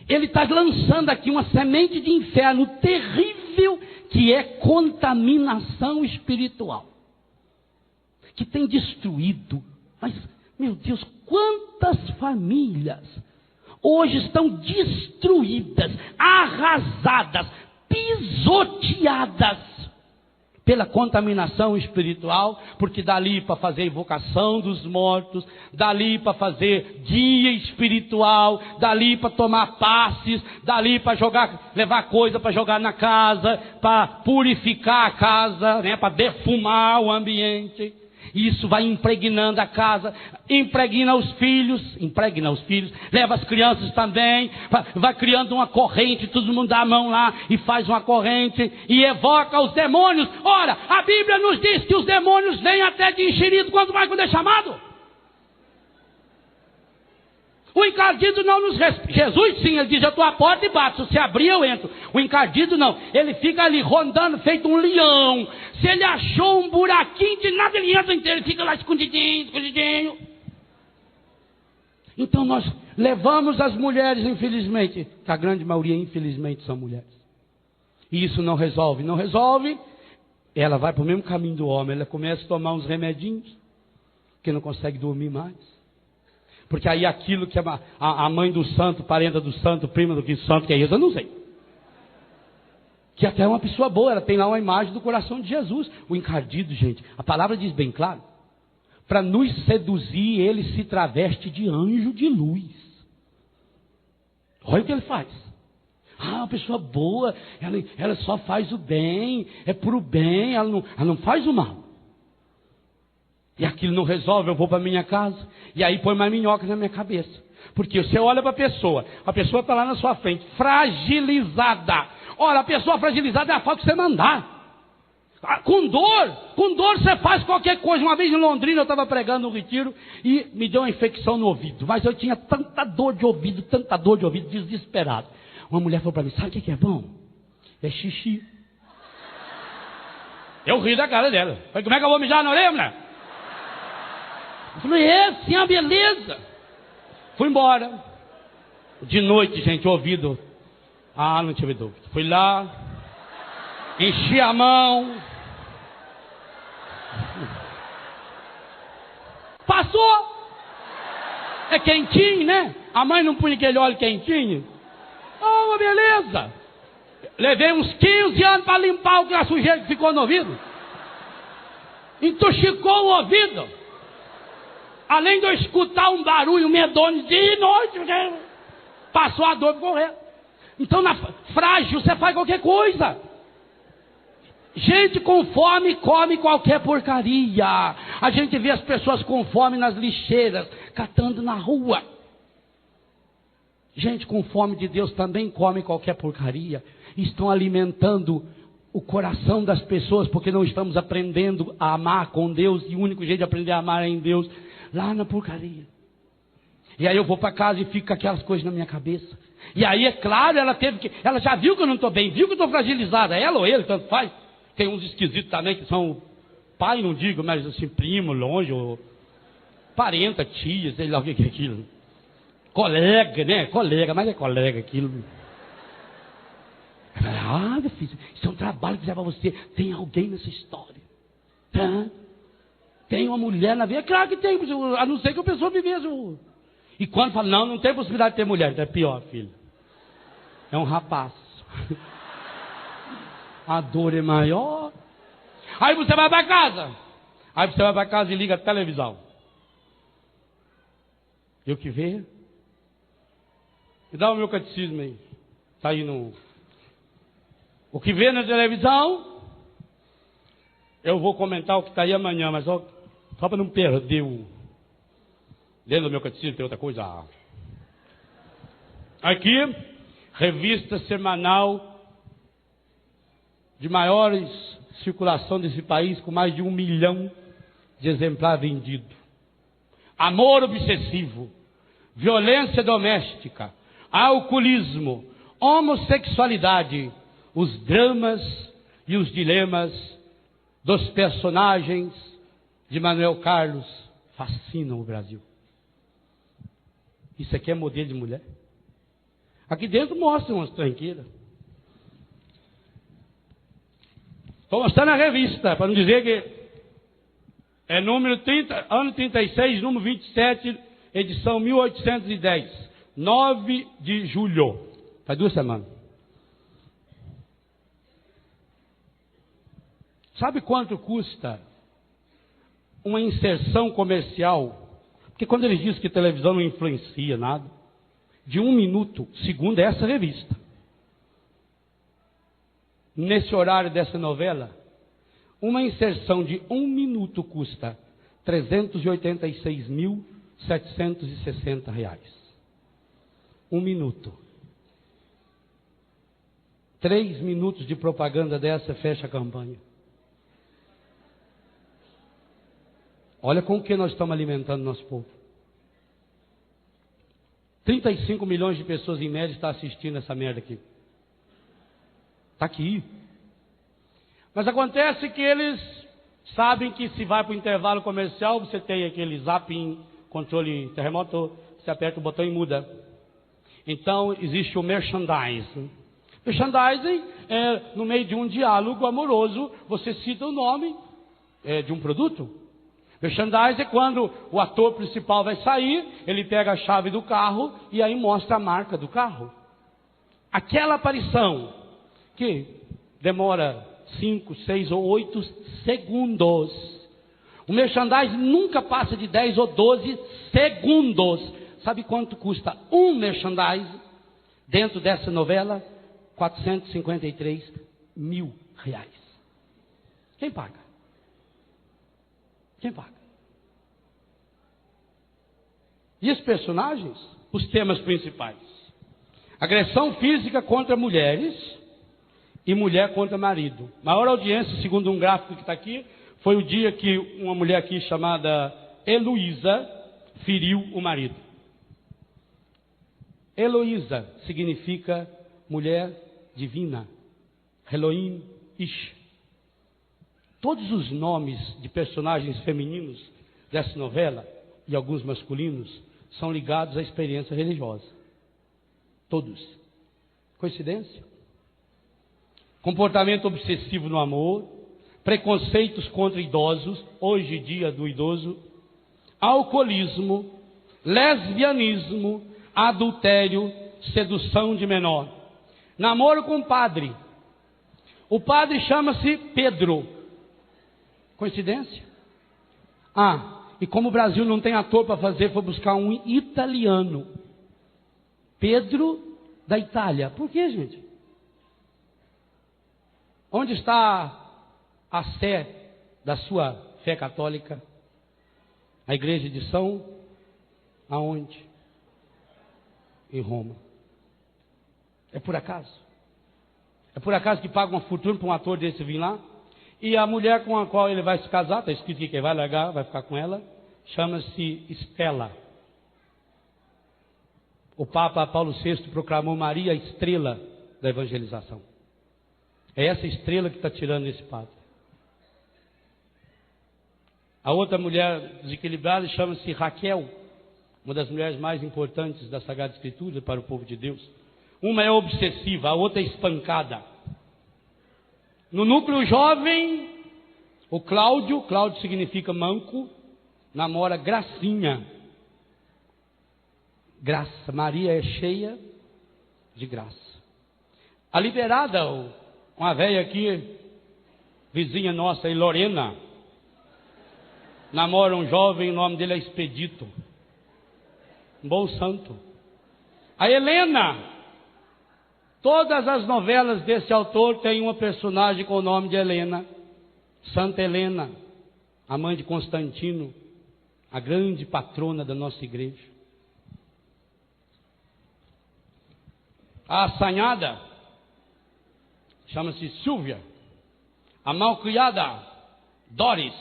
Ele está lançando aqui uma semente de inferno terrível, que é contaminação espiritual. Que tem destruído. Mas, meu Deus, quantas famílias hoje estão destruídas, arrasadas, pisoteadas pela contaminação espiritual, porque dali para fazer invocação dos mortos, dali para fazer dia espiritual, dali para tomar passes, dali para levar coisa para jogar na casa, para purificar a casa, né, para defumar o ambiente. Isso vai impregnando a casa, impregna os filhos, leva as crianças também, vai criando uma corrente, todo mundo dá a mão lá e faz uma corrente e evoca os demônios. Ora, a Bíblia nos diz que os demônios vêm até de enxerido, quanto mais quando é chamado. O encardido não nos respeita. Jesus sim, ele diz, eu estou à porta e bato, se abrir eu entro. O encardido não, ele fica ali rondando feito um leão. Se ele achou um buraquinho de nada, ele entra inteiro, ele fica lá escondidinho, escondidinho. Então nós levamos as mulheres, infelizmente, que a grande maioria infelizmente são mulheres. E isso não resolve, ela vai para o mesmo caminho do homem, ela começa a tomar uns remedinhos, que não consegue dormir mais. Porque aí aquilo que a mãe do santo, parenta do santo, prima do que santo que é isso, eu não sei. Que até é uma pessoa boa, ela tem lá uma imagem do coração de Jesus. O encardido, gente, a palavra diz bem claro, para nos seduzir, ele se traveste de anjo de luz. Olha o que ele faz. Uma pessoa boa, ela só faz o bem, é por o bem, ela não faz o mal. E aquilo não resolve, eu vou para minha casa, e aí põe mais minhoca na minha cabeça. Porque você olha para a pessoa está lá na sua frente, fragilizada. Ora, a pessoa fragilizada é a falta que você mandar. Com dor você faz qualquer coisa. Uma vez em Londrina eu estava pregando no retiro e me deu uma infecção no ouvido. Mas eu tinha tanta dor de ouvido, desesperado. Uma mulher falou para mim, sabe o que é bom? É xixi. Eu ri da cara dela. Falei, como é que eu vou mijar na orelha, mulher? Eu falei, sim, a beleza. Fui embora. De noite, gente, ouvido. Não tive dúvida. Fui lá, enchi a mão. Passou. É quentinho, né? A mãe não punha aquele óleo quentinho. Uma beleza. Levei uns 15 anos para limpar a sujeira que ficou no ouvido. Intoxicou o ouvido. Além de eu escutar um barulho medonho de noite, passou a dor para correr. Então, na frágil, você faz qualquer coisa. Gente com fome come qualquer porcaria. A gente vê as pessoas com fome nas lixeiras, catando na rua. Gente com fome de Deus também come qualquer porcaria. Estão alimentando o coração das pessoas, porque não estamos aprendendo a amar com Deus, e o único jeito de aprender a amar é em Deus, lá na porcaria. E aí eu vou para casa e fico com aquelas coisas na minha cabeça. E aí, é claro, ela já viu que eu não estou bem, viu que eu estou fragilizada, ela ou ele, tanto faz. Tem uns esquisitos também que são pai, não digo, mas assim, primo, longe, ou parenta, tia, sei lá o que é aquilo. Colega, né? Colega, mas é colega aquilo. Ah, meu filho, isso é um trabalho que fizer para você. Tem alguém nessa história? Tem uma mulher na vida? Claro que tem, a não ser que a pessoa vivesse. E quando fala, não tem possibilidade de ter mulher, então é pior, filho. É um rapaz. A dor é maior. Aí você vai para casa. Aí você vai para casa e liga a televisão. E o que vê? Me dá o meu catecismo aí. Está aí no... O que vê na televisão, eu vou comentar o que está aí amanhã, mas só para não perder o... Dentro do meu catecismo tem outra coisa. Aqui, revista semanal de maiores circulação desse país, com mais de 1 milhão de exemplares vendidos. Amor obsessivo, violência doméstica, alcoolismo, homossexualidade, os dramas e os dilemas dos personagens de Manuel Carlos fascinam o Brasil. Isso aqui é modelo de mulher? Aqui dentro mostra umas tranqueiras. Estou mostrando a revista, para não dizer que é número 30, ano 36, número 27, edição 1810, 9 de julho. Faz 2 semanas. Sabe quanto custa uma inserção comercial? Porque quando eles dizem que televisão não influencia nada, de 1 minuto, segundo essa revista, nesse horário dessa novela, uma inserção de 1 minuto custa R$ 386.760. 1 minuto. 3 minutos de propaganda dessa fecha a campanha. Olha com o que nós estamos alimentando nosso povo. 35 milhões de pessoas em média estão assistindo essa merda aqui. Está aqui. Mas acontece que eles sabem que se vai para o intervalo comercial, você tem aquele zapping, controle terremoto, você aperta o botão e muda. Então existe o merchandising. Merchandising é no meio de um diálogo amoroso, você cita o nome de um produto. Merchandising é quando o ator principal vai sair, ele pega a chave do carro e aí mostra a marca do carro. Aquela aparição que demora 5, 6 ou 8 segundos. O merchandising nunca passa de 10 ou 12 segundos. Sabe quanto custa um merchandising dentro dessa novela? R$ 453.000. Quem paga? Quem paga? E os personagens? Os temas principais. Agressão física contra mulheres e mulher contra marido. Maior audiência, segundo um gráfico que está aqui, foi o dia que uma mulher aqui chamada Heloísa feriu o marido. Heloísa significa mulher divina. Elohim Ish. Todos os nomes de personagens femininos dessa novela, e alguns masculinos, são ligados à experiência religiosa. Todos. Coincidência? Comportamento obsessivo no amor, preconceitos contra idosos, hoje dia do idoso, alcoolismo, lesbianismo, adultério, sedução de menor, namoro com um padre. O padre chama-se Pedro. Coincidência? E como o Brasil não tem ator para fazer, foi buscar um italiano. Pedro da Itália. Por quê, gente? Onde está a sé da sua fé católica? A igreja de São? Aonde? Em Roma. É por acaso? É por acaso que paga uma fortuna para um ator desse vir lá? E a mulher com a qual ele vai se casar, está escrito que ele vai largar, vai ficar com ela, chama-se Estela. O Papa Paulo VI proclamou Maria a estrela da evangelização. É essa estrela que está tirando esse padre. A outra mulher desequilibrada chama-se Raquel, uma das mulheres mais importantes da Sagrada Escritura para o povo de Deus. Uma é obsessiva, a outra é espancada. No núcleo jovem, o Cláudio significa manco, namora Gracinha. Graça, Maria é cheia de graça. A liberada, uma velha aqui, vizinha nossa, Lorena, namora um jovem, o nome dele é Expedito. Um bom santo. A Helena, todas as novelas desse autor têm uma personagem com o nome de Helena. Santa Helena, a mãe de Constantino, a grande patrona da nossa igreja. A assanhada chama-se Silvia. A malcriada, Doris.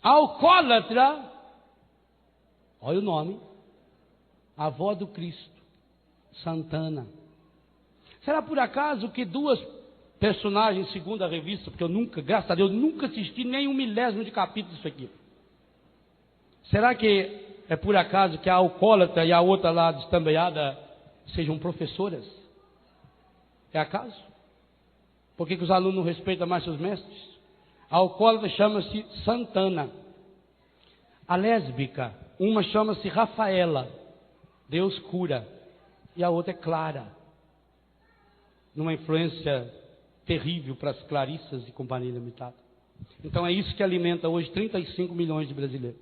A alcoólatra, olha o nome, a avó do Cristo, Santana. Será por acaso que duas personagens, segundo a revista, porque eu nunca, graças a Deus, nunca assisti nem um milésimo de capítulo disso aqui. Será que é por acaso que a alcoólatra e a outra lá destambelhada sejam professoras? É acaso? Por que os alunos não respeitam mais seus mestres? A alcoólatra chama-se Santana. A lésbica, uma chama-se Rafaela, Deus cura, e a outra é Clara, numa influência terrível para as Clarissas e Companhia Limitada. Então é isso que alimenta hoje 35 milhões de brasileiros.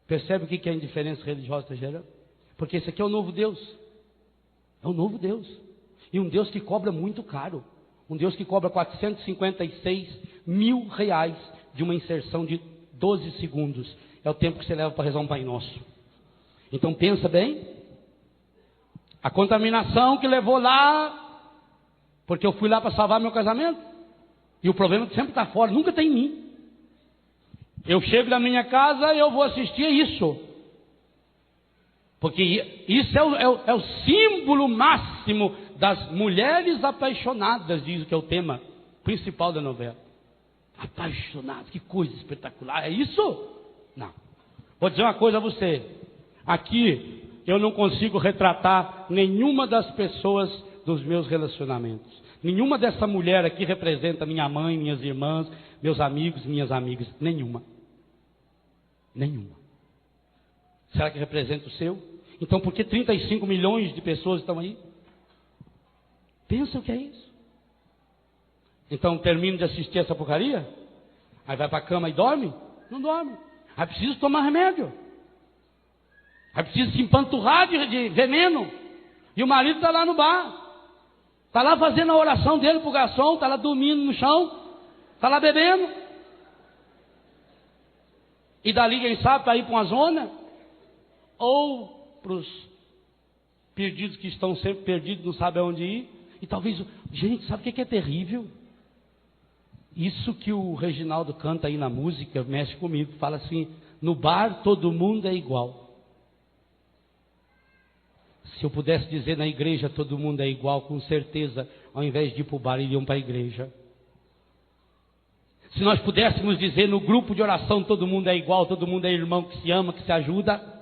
Percebe o que a indiferença religiosa está gerando? Porque esse aqui é o novo Deus. É o novo Deus. E um Deus que cobra muito caro. Um Deus que cobra 456 mil reais de uma inserção de 12 segundos. É o tempo que você leva para rezar um Pai Nosso. Então pensa bem. A contaminação que levou lá, porque eu fui lá para salvar meu casamento. E o problema sempre está fora, nunca tem em mim. Eu chego na minha casa e eu vou assistir a isso. Porque isso é o símbolo máximo das mulheres apaixonadas, diz que é o tema principal da novela. Apaixonadas, que coisa espetacular. É isso? Não. Vou dizer uma coisa a você. Aqui eu não consigo retratar nenhuma das pessoas dos meus relacionamentos. Nenhuma dessa mulher aqui representa minha mãe, minhas irmãs, meus amigos, minhas amigas. Nenhuma. Nenhuma. Será que representa o seu? Então por que 35 milhões de pessoas estão aí? Pensa o que é isso. Então termino de assistir essa porcaria? Aí vai para a cama e dorme? Não dorme. Aí precisa tomar remédio. Aí precisa se empanturrar de veneno. E o marido está lá no bar. Está lá fazendo a oração dele para o garçom. Está lá dormindo no chão. Está lá bebendo. E dali, quem sabe, para ir para uma zona. Ou para os perdidos que estão sempre perdidos, não sabem aonde ir. E talvez, gente, sabe o que é terrível? Isso que o Reginaldo canta aí na música, mexe comigo, fala assim, no bar todo mundo é igual. Se eu pudesse dizer na igreja todo mundo é igual, com certeza, ao invés de ir para o bar, iriam para a igreja. Se nós pudéssemos dizer no grupo de oração todo mundo é igual, todo mundo é irmão que se ama, que se ajuda,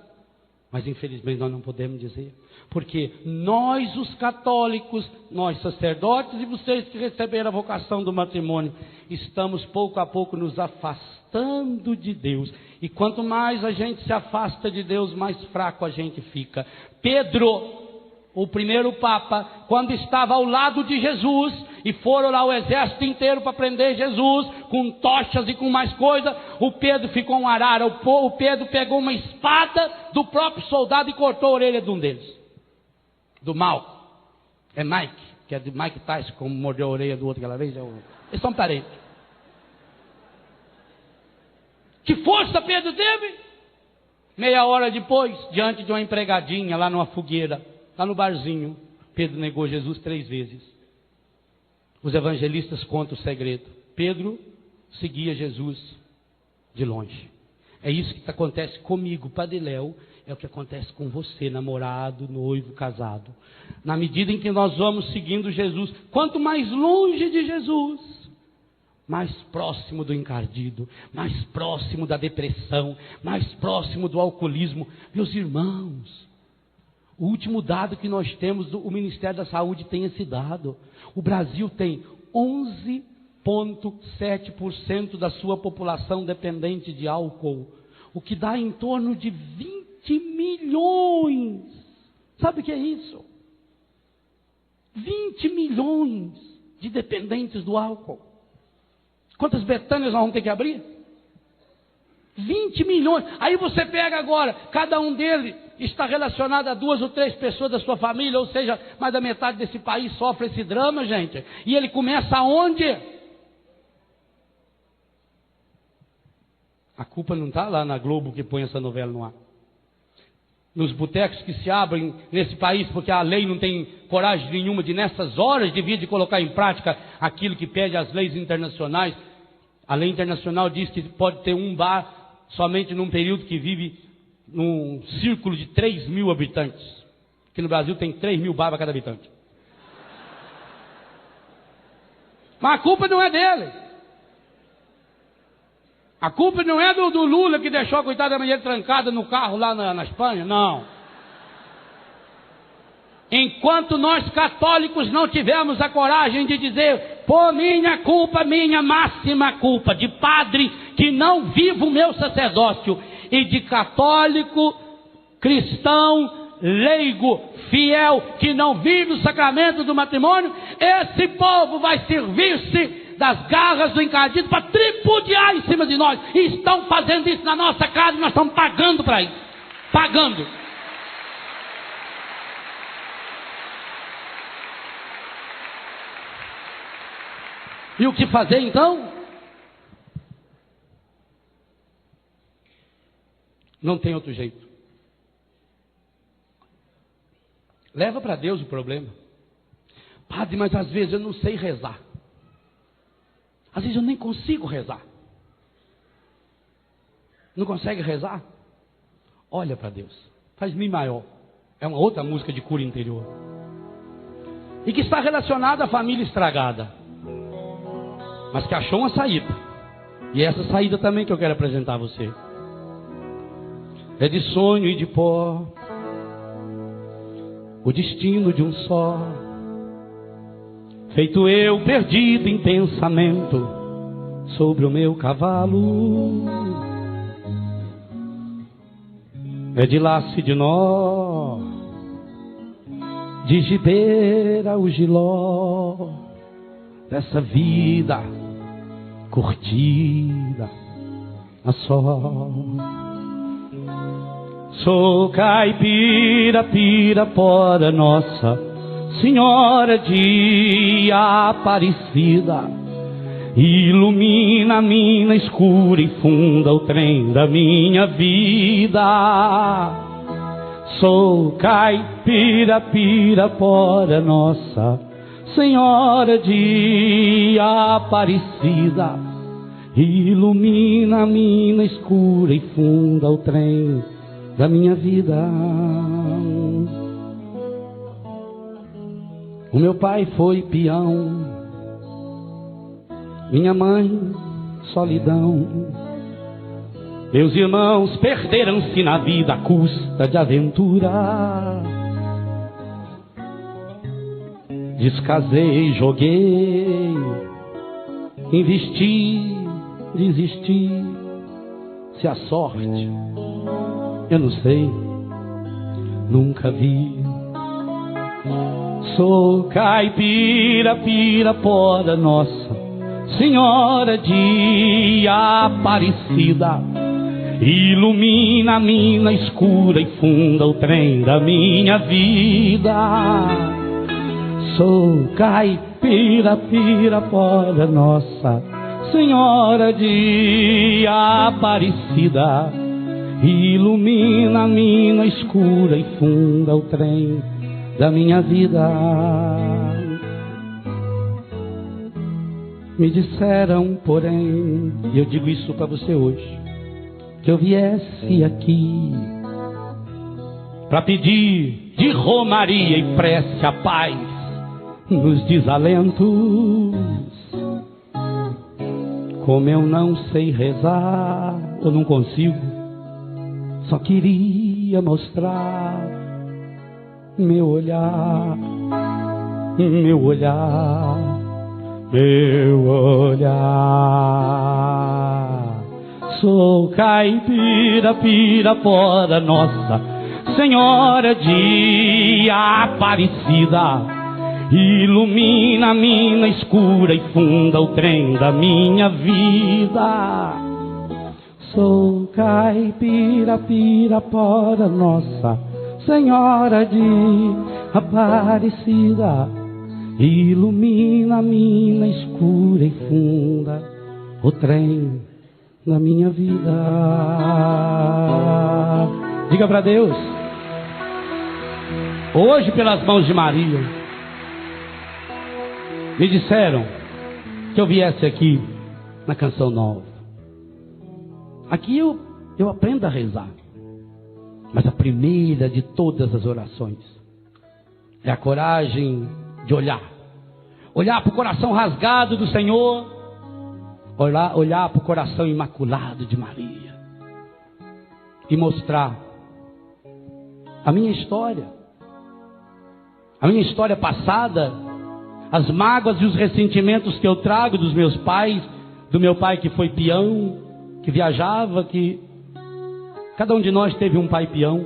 mas infelizmente nós não podemos dizer. Porque nós, os católicos, nós sacerdotes e vocês que receberam a vocação do matrimônio, estamos pouco a pouco nos afastando de Deus. E quanto mais a gente se afasta de Deus, mais fraco a gente fica. Pedro, o primeiro Papa, quando estava ao lado de Jesus, e foram lá o exército inteiro para prender Jesus, com tochas e com mais coisa, o Pedro ficou um arara, o Pedro pegou uma espada do próprio soldado e cortou a orelha de um deles, do Malco. É Mike, que é de Mike Tyson, como mordeu a orelha do outro aquela vez. Eles são parentes. Que força Pedro teve? Meia hora depois, diante de uma empregadinha lá numa fogueira, lá no barzinho, Pedro negou Jesus 3 vezes. Os evangelistas contam o segredo. Pedro seguia Jesus de longe. É isso que acontece comigo, Padre Léo, é o que acontece com você, namorado, noivo, casado. Na medida em que nós vamos seguindo Jesus, quanto mais longe de Jesus, mais próximo do encardido, mais próximo da depressão, mais próximo do alcoolismo. Meus irmãos, o último dado que nós temos, o Ministério da Saúde tem esse dado. O Brasil tem 11,7% da sua população dependente de álcool, o que dá em torno de 20 milhões. Sabe o que é isso? 20 milhões de dependentes do álcool. Quantas Betânias nós vamos ter que abrir? 20 milhões. Aí você pega agora, cada um deles está relacionado a 2 ou 3 pessoas da sua família, ou seja, mais da metade desse país sofre esse drama, gente. E ele começa aonde? A culpa não está lá na Globo que põe essa novela no ar. Nos botecos que se abrem nesse país, porque a lei não tem coragem nenhuma de, nessas horas, de colocar em prática aquilo que pede as leis internacionais. A lei internacional diz que pode ter um bar somente num período que vive num círculo de 3 mil habitantes. Aqui no Brasil tem 3 mil bares para cada habitante. Mas a culpa não é dele. A culpa não é do Lula que deixou a coitada da mulher trancada no carro lá na Espanha, não. Enquanto nós católicos não tivermos a coragem de dizer, por minha culpa, minha máxima culpa, de padre que não vive o meu sacerdócio, e de católico, cristão, leigo, fiel, que não vive o sacramento do matrimônio, esse povo vai servir-se das garras do encardido para tripudiar em cima de nós. E estão fazendo isso na nossa casa e nós estamos pagando para isso. Pagando. E o que fazer então? Não tem outro jeito. Leva para Deus o problema. Padre, mas às vezes eu não sei rezar. Às vezes eu nem consigo rezar. Não consegue rezar? Olha para Deus. Faz Mi maior. É uma outra música de cura interior. E que está relacionada à família estragada. Mas que achou uma saída. E é essa saída também que eu quero apresentar a você. É de sonho e de pó, o destino de um só, feito eu perdido em pensamento sobre o meu cavalo. É de laço e de nó, de gibeira o giló, dessa vida curtida a sol. Sou caipira, Pirapora, Nossa Senhora de Aparecida, ilumina a mina escura e funda o trem da minha vida. Sou caipira, Pirapora, Nossa Senhora de Aparecida, ilumina a mina escura e funda o trem da minha vida. O meu pai foi peão, minha mãe solidão, meus irmãos perderam-se na vida à custa de aventura. Descasei, joguei, investi, desisti. Se a sorte eu não sei, nunca vi. Sou caipira, Pirapora, Nossa Senhora de Aparecida. Ilumina a mina escura e funda o trem da minha vida. Sou caipira, Pirapora, Nossa Senhora de Aparecida. Ilumina a mina escura e funda o trem da minha vida. Me disseram, porém, e eu digo isso para você hoje, que eu viesse aqui para pedir de romaria e prece a paz nos desalentos. Como eu não sei rezar, eu não consigo, só queria mostrar meu olhar, meu olhar, meu olhar. Sou caipira, Pirapora, Nossa Senhora de Aparecida. Ilumina a mina escura e funda o trem da minha vida. Sou caipira, Pirapora, Nossa Senhora de Aparecida. Ilumina a mina escura e funda o trem da minha vida. Diga para Deus, hoje pelas mãos de Maria, me disseram que eu viesse aqui na Canção Nova. Aqui eu aprendo a rezar, mas a primeira de todas as orações é a coragem de olhar para o coração rasgado do Senhor, olhar para o coração imaculado de Maria e mostrar a minha história passada, as mágoas e os ressentimentos que eu trago dos meus pais, do meu pai que foi peão, que viajava, que cada um de nós teve um pai peão,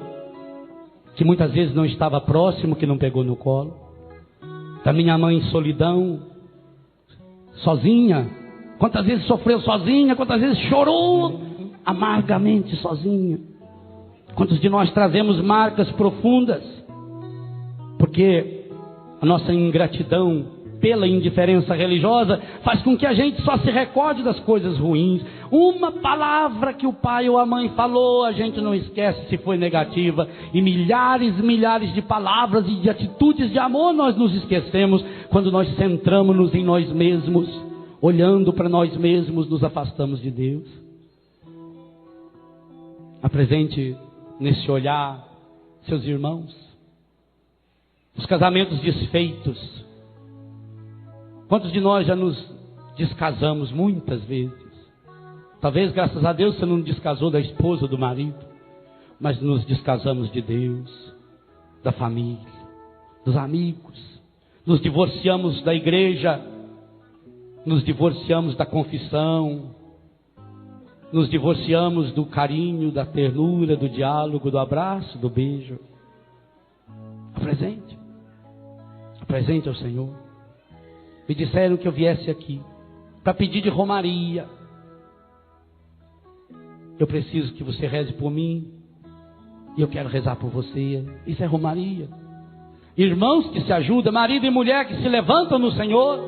que muitas vezes não estava próximo, que não pegou no colo, da minha mãe solidão, sozinha, quantas vezes sofreu sozinha, quantas vezes chorou amargamente sozinha. Quantos de nós trazemos marcas profundas, porque a nossa ingratidão pela indiferença religiosa faz com que a gente só se recorde das coisas ruins. Uma palavra que o pai ou a mãe falou, a gente não esquece se foi negativa, e milhares de palavras e de atitudes de amor nós nos esquecemos quando nós centramos-nos em nós mesmos, olhando para nós mesmos, nos afastamos de Deus. Apresente nesse olhar seus irmãos, os casamentos desfeitos. Quantos de nós já nos descasamos muitas vezes? Talvez, graças a Deus, você não descasou da esposa ou do marido, mas nos descasamos de Deus, da família, dos amigos. Nos divorciamos da igreja, nos divorciamos da confissão, nos divorciamos do carinho, da ternura, do diálogo, do abraço, do beijo. Apresente ao Senhor. Me disseram que eu viesse aqui para pedir de romaria. Eu preciso que você reze por mim, e eu quero rezar por você. Isso é romaria. Irmãos que se ajudam, marido e mulher que se levantam no Senhor.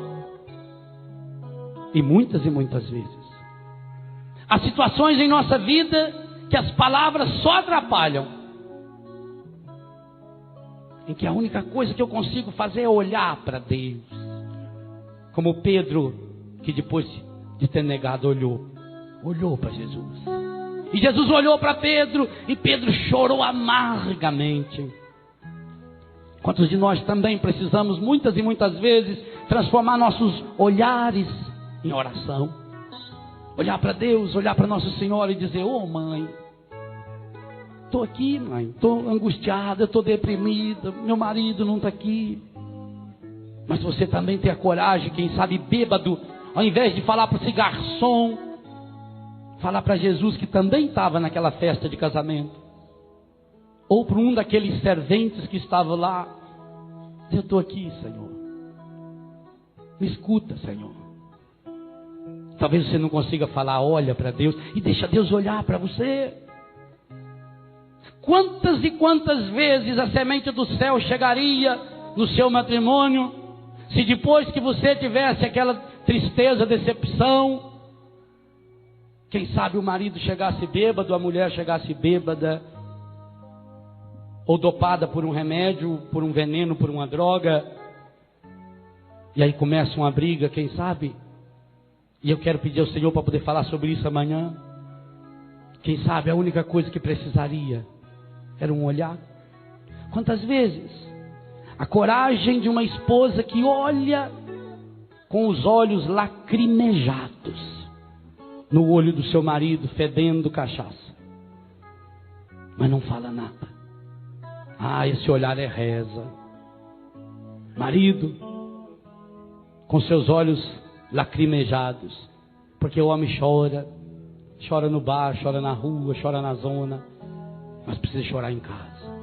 E muitas vezes há situações em nossa vida que as palavras só atrapalham, em que a única coisa que eu consigo fazer é olhar para Deus, como Pedro, que depois de ter negado olhou para Jesus, e Jesus olhou para Pedro, e Pedro chorou amargamente. Quantos de nós também precisamos muitas e muitas vezes transformar nossos olhares em oração, olhar para Deus, olhar para Nossa Senhora e dizer: ô mãe, estou aqui, mãe, estou angustiada, estou deprimida, meu marido não está aqui. Mas você também tem a coragem, quem sabe bêbado, ao invés de falar para esse garçom, falar para Jesus, que também estava naquela festa de casamento, ou para um daqueles serventes que estavam lá, Eu estou aqui, Senhor. Me escuta, Senhor. Talvez você não consiga falar, olha para Deus e deixa Deus olhar para você. Quantas e quantas vezes a semente do céu chegaria no seu matrimônio, se depois que você tivesse aquela tristeza, decepção, quem sabe o marido chegasse bêbado, a mulher chegasse bêbada, ou dopada por um remédio, por um veneno, por uma droga, e aí começa uma briga, quem sabe? E eu quero pedir ao Senhor para poder falar sobre isso amanhã. Quem sabe a única coisa que precisaria era um olhar. Quantas vezes a coragem de uma esposa que olha com os olhos lacrimejados no olho do seu marido fedendo cachaça, mas não fala nada. Ah, esse olhar é reza. Marido, com seus olhos lacrimejados, porque o homem chora, chora no bar, chora na rua, chora na zona, mas precisa chorar em casa.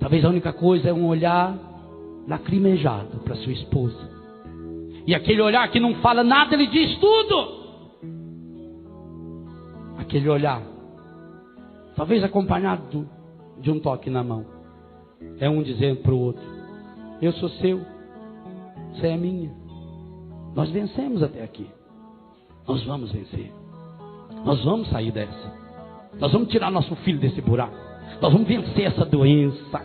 Talvez a única coisa é um olhar lacrimejado para sua esposa, e aquele olhar que não fala nada, ele diz tudo. Aquele olhar, talvez acompanhado de um toque na mão, é um dizendo para o outro: eu sou seu, você é minha. Nós vencemos até aqui, nós vamos vencer, nós vamos sair dessa, nós vamos tirar nosso filho desse buraco, nós vamos vencer essa doença.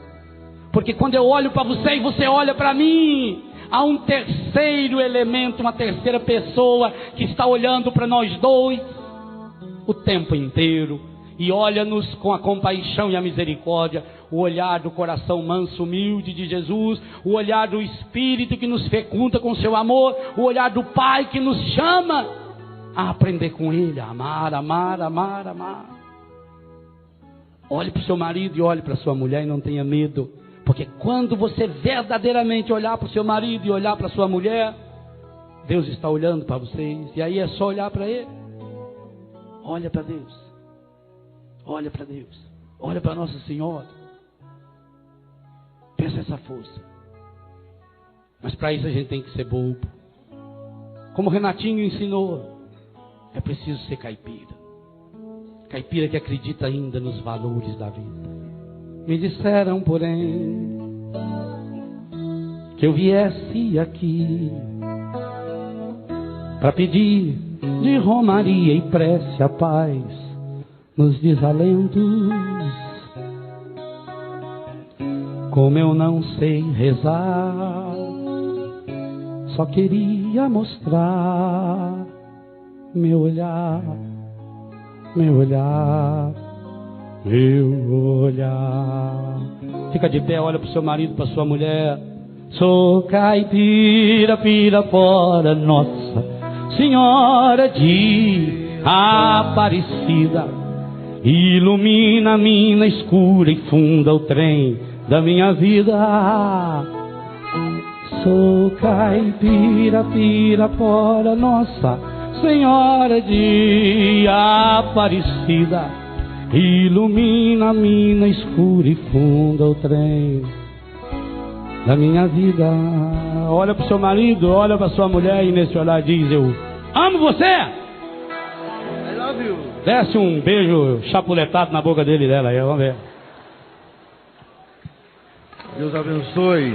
Porque quando eu olho para você e você olha para mim, há um terceiro elemento, uma terceira pessoa que está olhando para nós dois o tempo inteiro, e olha-nos com a compaixão e a misericórdia, o olhar do coração manso, humilde de Jesus, o olhar do Espírito que nos fecunda com seu amor, o olhar do Pai que nos chama a aprender com Ele, a amar, amar, amar, amar. Olhe para o seu marido e olhe para a sua mulher e não tenha medo, porque quando você verdadeiramente olhar para o seu marido e olhar para a sua mulher, Deus está olhando para vocês, e aí é só olhar para Ele. Olha para Deus. Olha para Deus, olha para Nossa Senhora, peça essa força. Mas para isso a gente tem que ser bobo. Como o Renatinho ensinou, é preciso ser caipira. Caipira que acredita ainda nos valores da vida. Me disseram, porém, que eu viesse aqui para pedir de romaria e prece a paz nos desalentos. Como eu não sei rezar, só queria mostrar meu olhar, meu olhar, meu olhar. Fica de pé, olha para o seu marido, para sua mulher. Sou caipira, Pirapora, Nossa Senhora de Aparecida. Ilumina a mina escura e funda o trem da minha vida. Sou caipira, Pirapora, Nossa Senhora de Aparecida. Ilumina a mina escura e funda o trem da minha vida. Olha para o seu marido, olha para sua mulher e nesse olhar diz: eu amo você. Desce um beijo chapuletado na boca dele e dela aí, vamos ver. Deus abençoe.